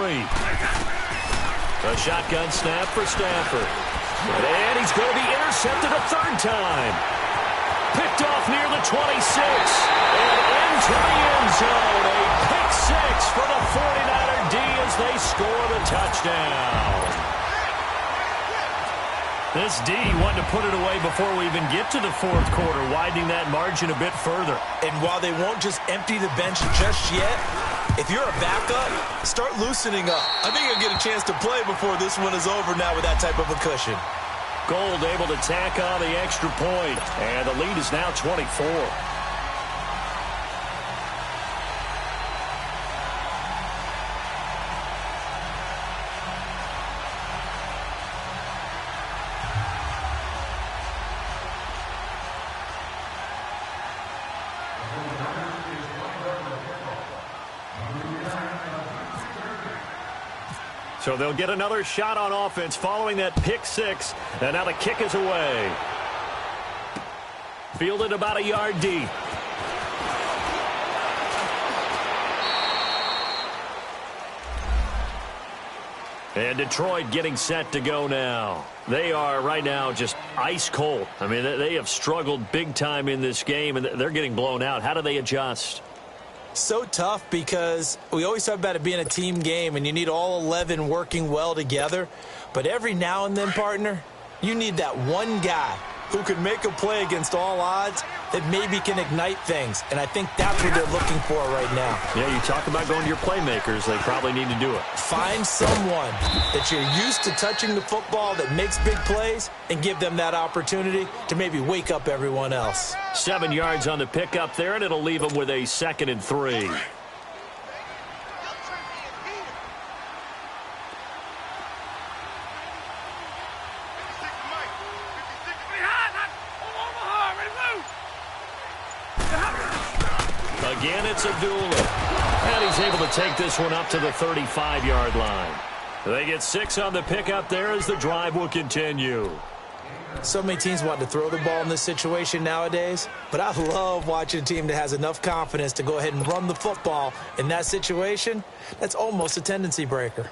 A shotgun snap for Stafford. And he's going to be intercepted a 3rd time. Picked off near the 26. And into the end zone. A pick 6 for the 49er D as they score the touchdown. This D wanted to put it away before we even get to the 4th quarter, widening that margin a bit further.
And while they won't just empty the bench just yet, if you're a backup, start loosening up. I think you'll get a chance to play before this one is over now with that type of a cushion.
Gold able to tack on the extra point, and the lead is now 24. So they'll get another shot on offense following that pick 6. And now the kick is away. Fielded about a yard deep. And Detroit getting set to go now. They are right now just ice cold. I mean, they have struggled big time in this game, and they're getting blown out. How do they adjust?
So tough because we always talk about it being a team game and you need all 11 working well together. But every now and then, partner, you need that one guy who can make a play against all odds that maybe can ignite things. And I think that's what they're looking for right now.
Yeah, you talk about going to your playmakers. They probably need to do it.
Find someone that you're used to touching the football that makes big plays and give them that opportunity to maybe wake up everyone else.
7 yards on the pickup there, and it'll leave them with a 2nd and 3. Again, it's Abdullah. And he's able to take this one up to the 35-yard line. They get 6 on the pickup there as the drive will continue.
So many teams want to throw the ball in this situation nowadays, but I love watching a team that has enough confidence to go ahead and run the football in that situation. That's almost a tendency breaker.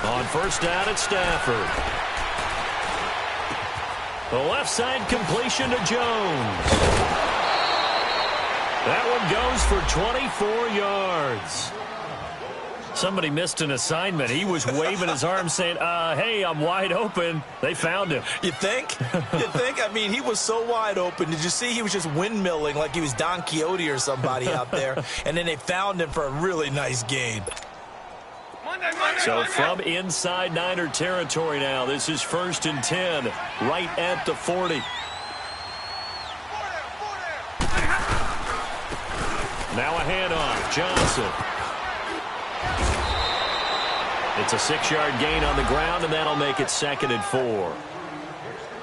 On 1st down at Stafford. The left side completion to Jones. That one goes for 24 yards. Somebody missed an assignment. He was waving his arm saying, hey, I'm wide open. They found him.
You think? You think? I mean, he was so wide open. Did you see he was just windmilling like he was Don Quixote or somebody out there? And then they found him for a really nice gain.
So from inside Niner territory now, this is 1st and 10, right at the 40. Now a handoff, Johnson. It's a 6-yard gain on the ground, and that'll make it 2nd and 4.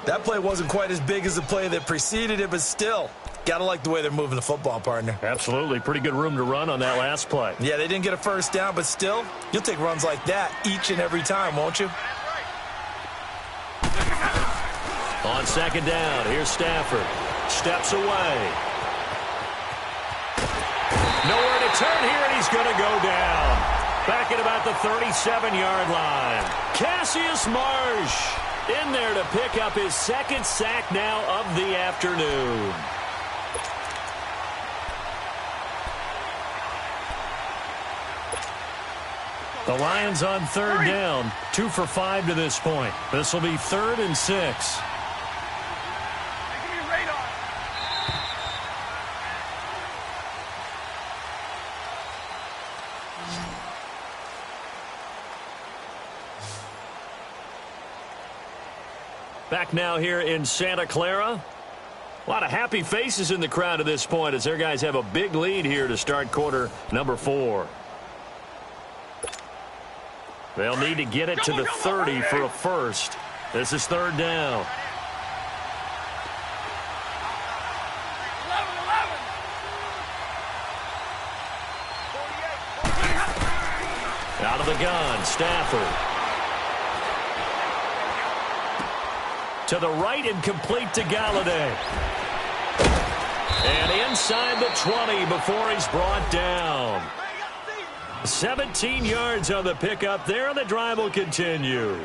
That play wasn't quite as big as the play that preceded it, but still, got to like the way they're moving the football, partner.
Absolutely. Pretty good room to run on that last play.
Yeah, they didn't get a 1st down, but still, you'll take runs like that each and every time, won't you?
On 2nd down, here's Stafford. Steps away. Nowhere to turn here, and he's going to go down. Back at about the 37-yard line. Cassius Marsh in there to pick up his 2nd sack now of the afternoon. The Lions on 3rd down, 2 for 5 to this point. This will be 3rd and 6. Back now here in Santa Clara. A lot of happy faces in the crowd at this point as their guys have a big lead here to start quarter number 4. They'll need to get it to the 30 for a first. This is 3rd down. Out of the gun, Stafford. To the right and complete to Galladay. And inside the 20 before he's brought down. 17 yards on the pickup there, and the drive will continue.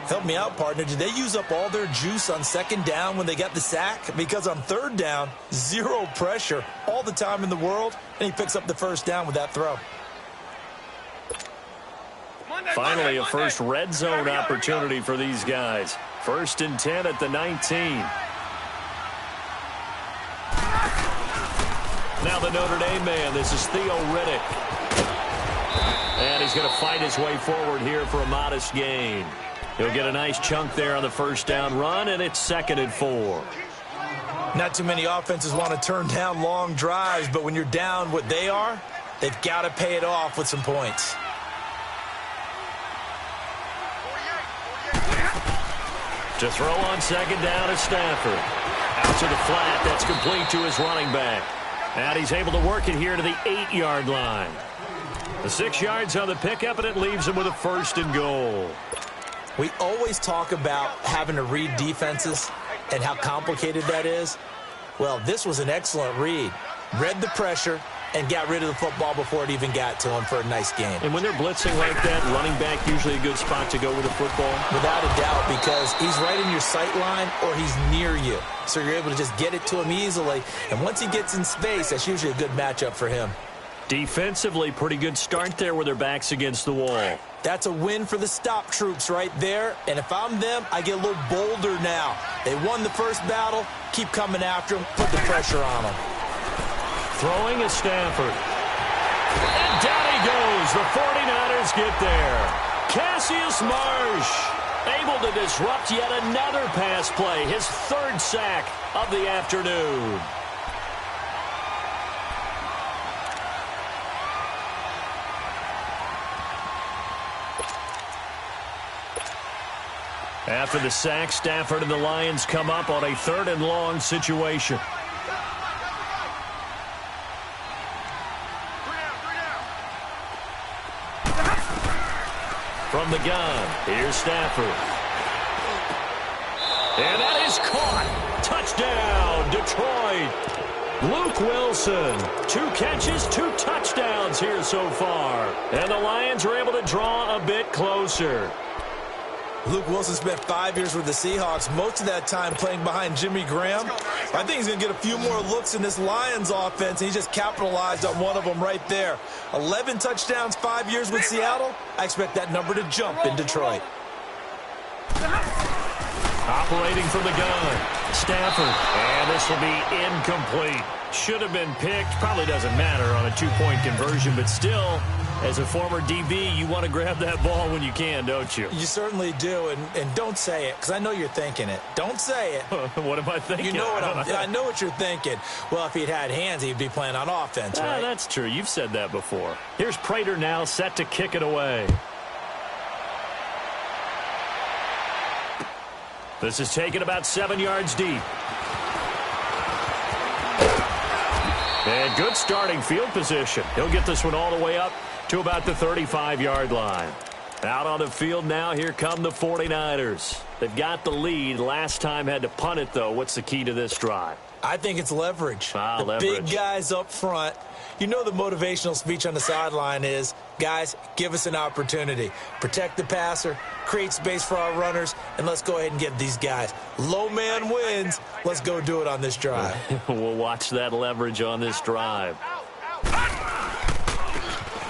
Help me out, partner. Did they use up all their juice on 2nd down when they got the sack? Because on 3rd down, 0 pressure all the time in the world, and he picks up the 1st down with that throw.
Finally, a first red zone opportunity for these guys. 1st and 10 at the 19. Now the Notre Dame man. This is Theo Riddick. And he's going to fight his way forward here for a modest gain. He'll get a nice chunk there on the 1st down run, and it's 2nd and 4.
Not too many offenses want to turn down long drives, but when you're down what they are, they've got to pay it off with some points.
To throw on 2nd down is Stafford. Out to the flat. That's complete to his running back. And he's able to work it here to the 8-yard line. The 6 yards on the pickup, and it leaves him with a 1st and goal.
We always talk about having to read defenses and how complicated that is. Well, this was an excellent read. Read the pressure and got rid of the football before it even got to him for a nice game.
And when they're blitzing like that, running back usually a good spot to go with the football?
Without a doubt, because he's right in your sight line or he's near you. So you're able to just get it to him easily. And once he gets in space, that's usually a good matchup for him.
Defensively, pretty good start there with their backs against the wall.
That's a win for the stop troops right there. And if I'm them, I get a little bolder now. They won the first battle. Keep coming after them. Put the pressure on them.
Throwing is Stafford. And down he goes. The 49ers get there. Cassius Marsh able to disrupt yet another pass play. His 3rd sack of the afternoon. After the sack, Stafford and the Lions come up on a 3rd and long situation. From the gun, here's Stafford. And that is caught. Touchdown, Detroit. Luke Wilson, 2 catches, 2 touchdowns here so far. And the Lions are able to draw a bit closer.
Luke Wilson spent 5 years with the Seahawks, most of that time playing behind Jimmy Graham. I think he's going to get a few more looks in this Lions offense, and he just capitalized on one of them right there. 11 touchdowns, 5 years with Seattle. I expect that number to jump in Detroit.
Operating from the gun, Stafford, and this will be incomplete. Should have been picked, probably doesn't matter on a 2-point conversion, but still, as a former DB, you want to grab that ball when you can, don't you?
You certainly do, and don't say it, because I know you're thinking it. Don't say it.
What am I thinking?
You know what I know what you're thinking. Well, if he'd had hands, he'd be playing on offense, right?
That's true. You've said that before. Here's Prater now set to kick it away. This is taken about 7 yards deep. And good starting field position. He'll get this one all the way up to about the 35-yard line. Out on the field now, here come the 49ers. They've got the lead. Last time had to punt it, though. What's the key to this drive?
I think it's leverage. The
leverage.
Big guys up front. You know the motivational speech on the sideline is, guys, give us an opportunity. Protect the passer, create space for our runners, and let's go ahead and get these guys. Low man wins. Let's go do it on this drive.
We'll watch that leverage on this drive.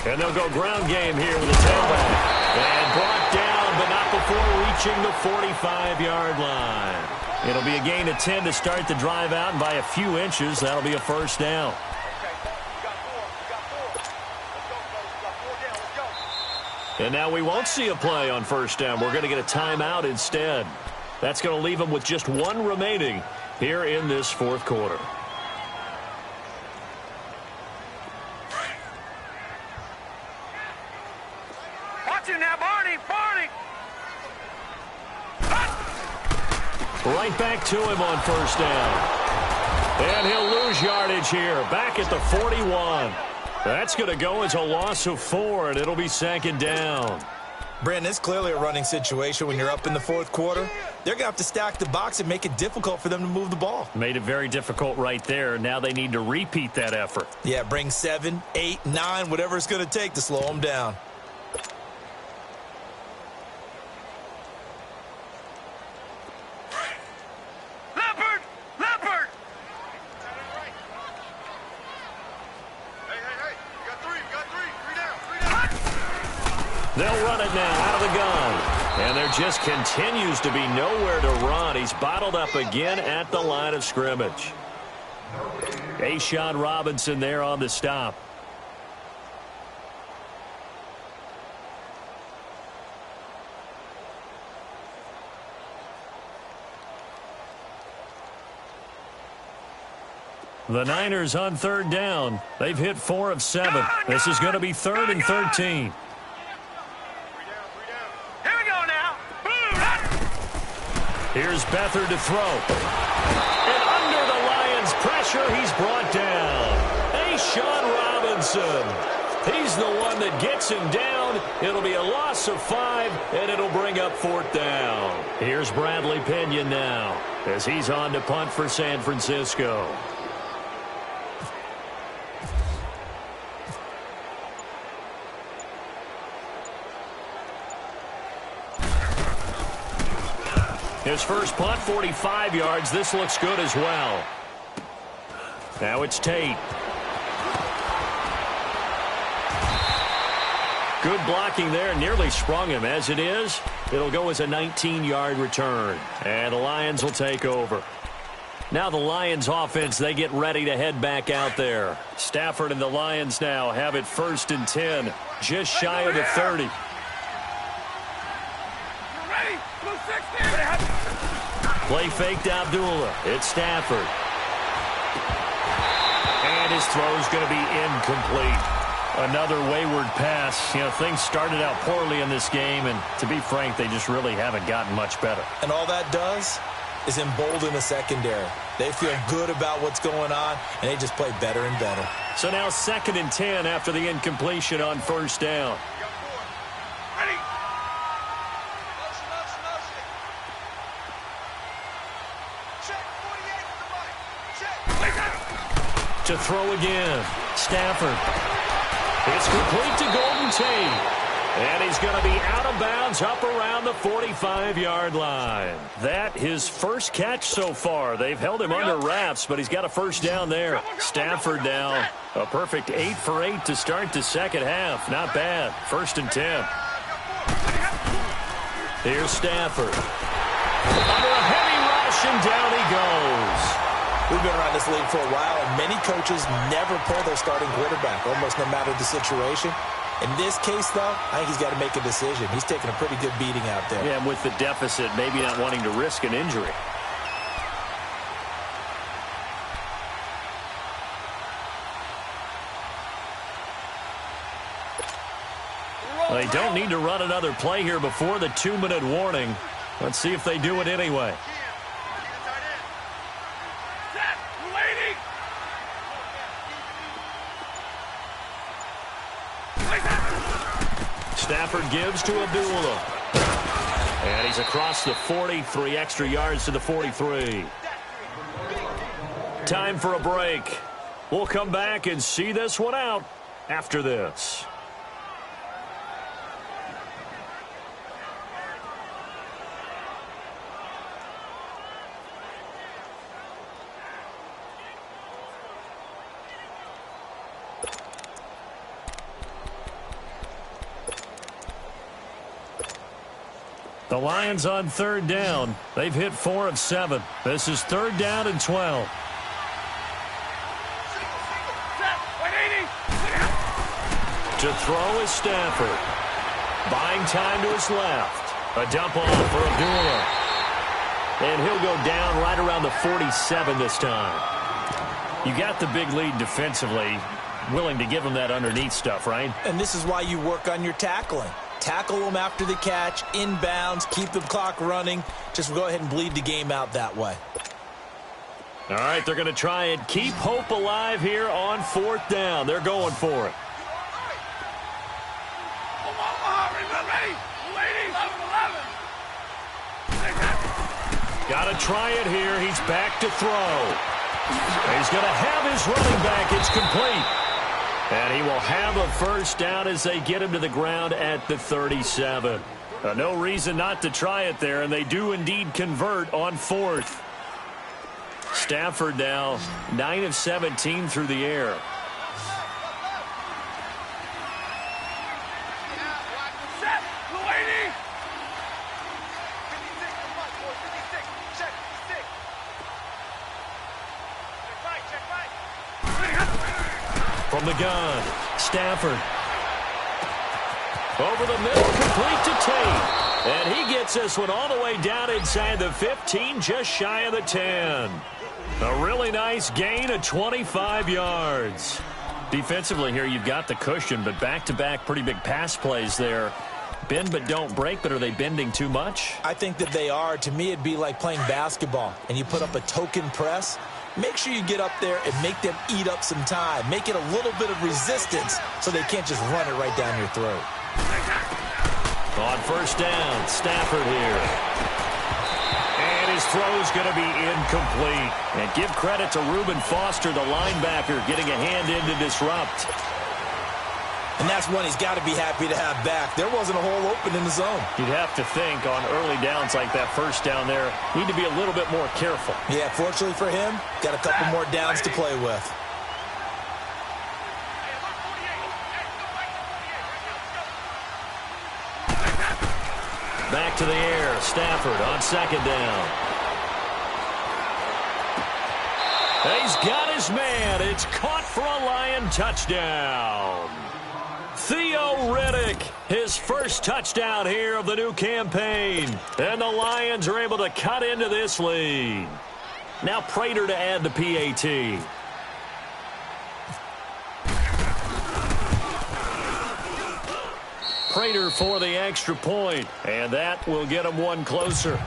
And they'll go ground game here with the tailback. And brought down, but not before reaching the 45-yard line. It'll be a gain of 10 to start the drive out, and by a few inches, that'll be a 1st down. And now we won't see a play on 1st down. We're going to get a timeout instead. That's going to leave them with just 1 remaining here in this fourth quarter.
Watch it now, Barney! Barney!
Right back to him on first down. And he'll lose yardage here, back at the 41. That's going to go as a loss of 4, and it'll be second down.
Brandon, it's clearly a running situation when you're up in the fourth quarter. They're going to have to stack the box and make it difficult for them to move the ball.
Made it very difficult right there. Now they need to repeat that effort.
Yeah, bring 7, 8, 9, whatever it's going to take to slow them down.
Leopard! Leopard! Hey, you got three down.
They'll run it now out of the gun. And there just continues to be nowhere to run. He's bottled up again at the line of scrimmage. A'Shawn Robinson there on the stop. The Niners on third down. They've hit 4 of 7. This is going to be 3rd and 13. Here's Beathard to throw. And under the Lions' pressure, he's brought down. A'Shawn Robinson. He's the one that gets him down. It'll be a loss of 5, and it'll bring up 4th down. Here's Bradley Pinion now as he's on to punt for San Francisco. His first punt, 45 yards. This looks good as well. Now it's Tate. Good blocking there. Nearly sprung him. As it is, it'll go as a 19-yard return. And the Lions will take over. Now the Lions offense, they get ready to head back out there. Stafford and the Lions now have it 1st and 10. Just shy of the 30. Play faked Abdullah. It's Stafford. And his throw's going to be incomplete. Another wayward pass. You know, things started out poorly in this game, and to be frank, they just really haven't gotten much better.
And all that does is embolden the secondary. They feel good about what's going on, and they just play better and better.
So now 2nd and 10 after the incompletion on first down. To throw again. Stafford. It's complete to Golden Tate. And he's going to be out of bounds up around the 45-yard line. That his first catch so far. They've held him under wraps, but he's got a first down there. Stafford now. A perfect 8 for 8 to start the second half. Not bad. 1st and 10. Here's Stafford. Under a heavy rush, and down he goes.
We've been around this league for a while, and many coaches never pull their starting quarterback, almost no matter the situation. In this case, though, I think he's got to make a decision. He's taking a pretty good beating out there.
Yeah, and with the deficit, maybe not wanting to risk an injury. They don't need to run another play here before the 2-minute warning. Let's see if they do it anyway. Stafford gives to Abdullah. And he's across the 40, 3 extra yards to the 43. Time for a break. We'll come back and see this one out after this. The Lions on third down. They've hit 4 of 7. This is 3rd down and 12. To throw is Stafford. Buying time to his left. A dump off for Abdullah. and he'll go down right around the 47 this time. You got the big lead defensively, willing to give him that underneath stuff, right?
And this is why you work on your tackling. Tackle them after the catch, inbounds, keep the clock running. Just go ahead and bleed the game out that way.
All right, they're going to try and keep hope alive here on 4th down. They're going for it. Got to try it here. He's back to throw. He's going to have his running back. It's complete. And he will have a first down as they get him to the ground at the 37. No reason not to try it there, and they do indeed convert on 4th. Stafford now 9 of 17 through the air. From the gun, Stafford. Over the middle, complete to Tate. And he gets this one all the way down inside the 15, just shy of the 10. A really nice gain of 25 yards. Defensively here, you've got the cushion, but back-to-back pretty big pass plays there. Bend but don't break, but are they bending too much?
I think that they are. To me, it'd be like playing basketball, and you put up a token press. Make sure you get up there and make them eat up some time. Make it a little bit of resistance so they can't just run it right down your throat.
On 1st down, Stafford here. And his throw's going to be incomplete. And give credit to Reuben Foster, the linebacker, getting a hand in to disrupt.
And that's one he's got to be happy to have back. There wasn't a hole open in the zone.
You'd have to think on early downs like that 1st down there, need to be a little bit more careful.
Yeah, fortunately for him, got a couple more downs to play with.
Back to the air, Stafford on 2nd down. He's got his man. It's caught for a Lion touchdown. Theo Riddick, his first touchdown here of the new campaign. And the Lions are able to cut into this lead. Now Prater to add the PAT. Prater for the extra point, and that will get him one closer.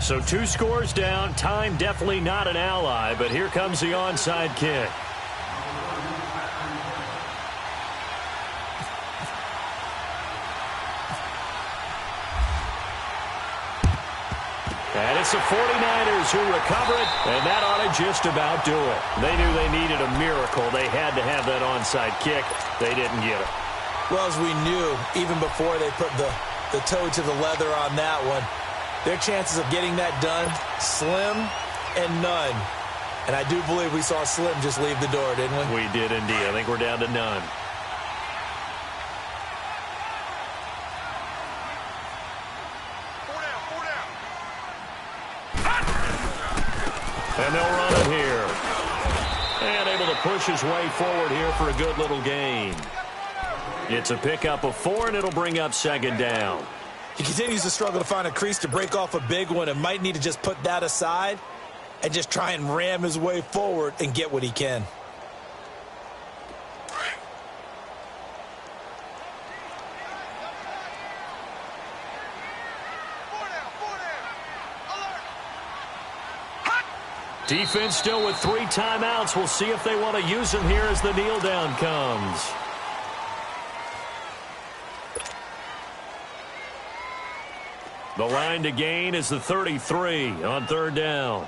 So 2 scores down. Time definitely not an ally, but here comes the onside kick. And it's the 49ers who recover it, and that ought to just about do it. They knew they needed a miracle. They had to have that onside kick. They didn't get it.
Well, as we knew, even before they put the toe to the leather on that one, their chances of getting that done, slim and none. And I do believe we saw Slim just leave the door, didn't we?
We did indeed. I think we're down to none. And they'll run it here. And able to push his way forward here for a good little gain. It's a pickup of 4, and it'll bring up 2nd down.
He continues to struggle to find a crease to break off a big one and might need to just put that aside and just try and ram his way forward and get what he can.
Defense still with 3 timeouts. We'll see if they want to use them here as the kneel down comes. The line to gain is the 33 on 3rd down.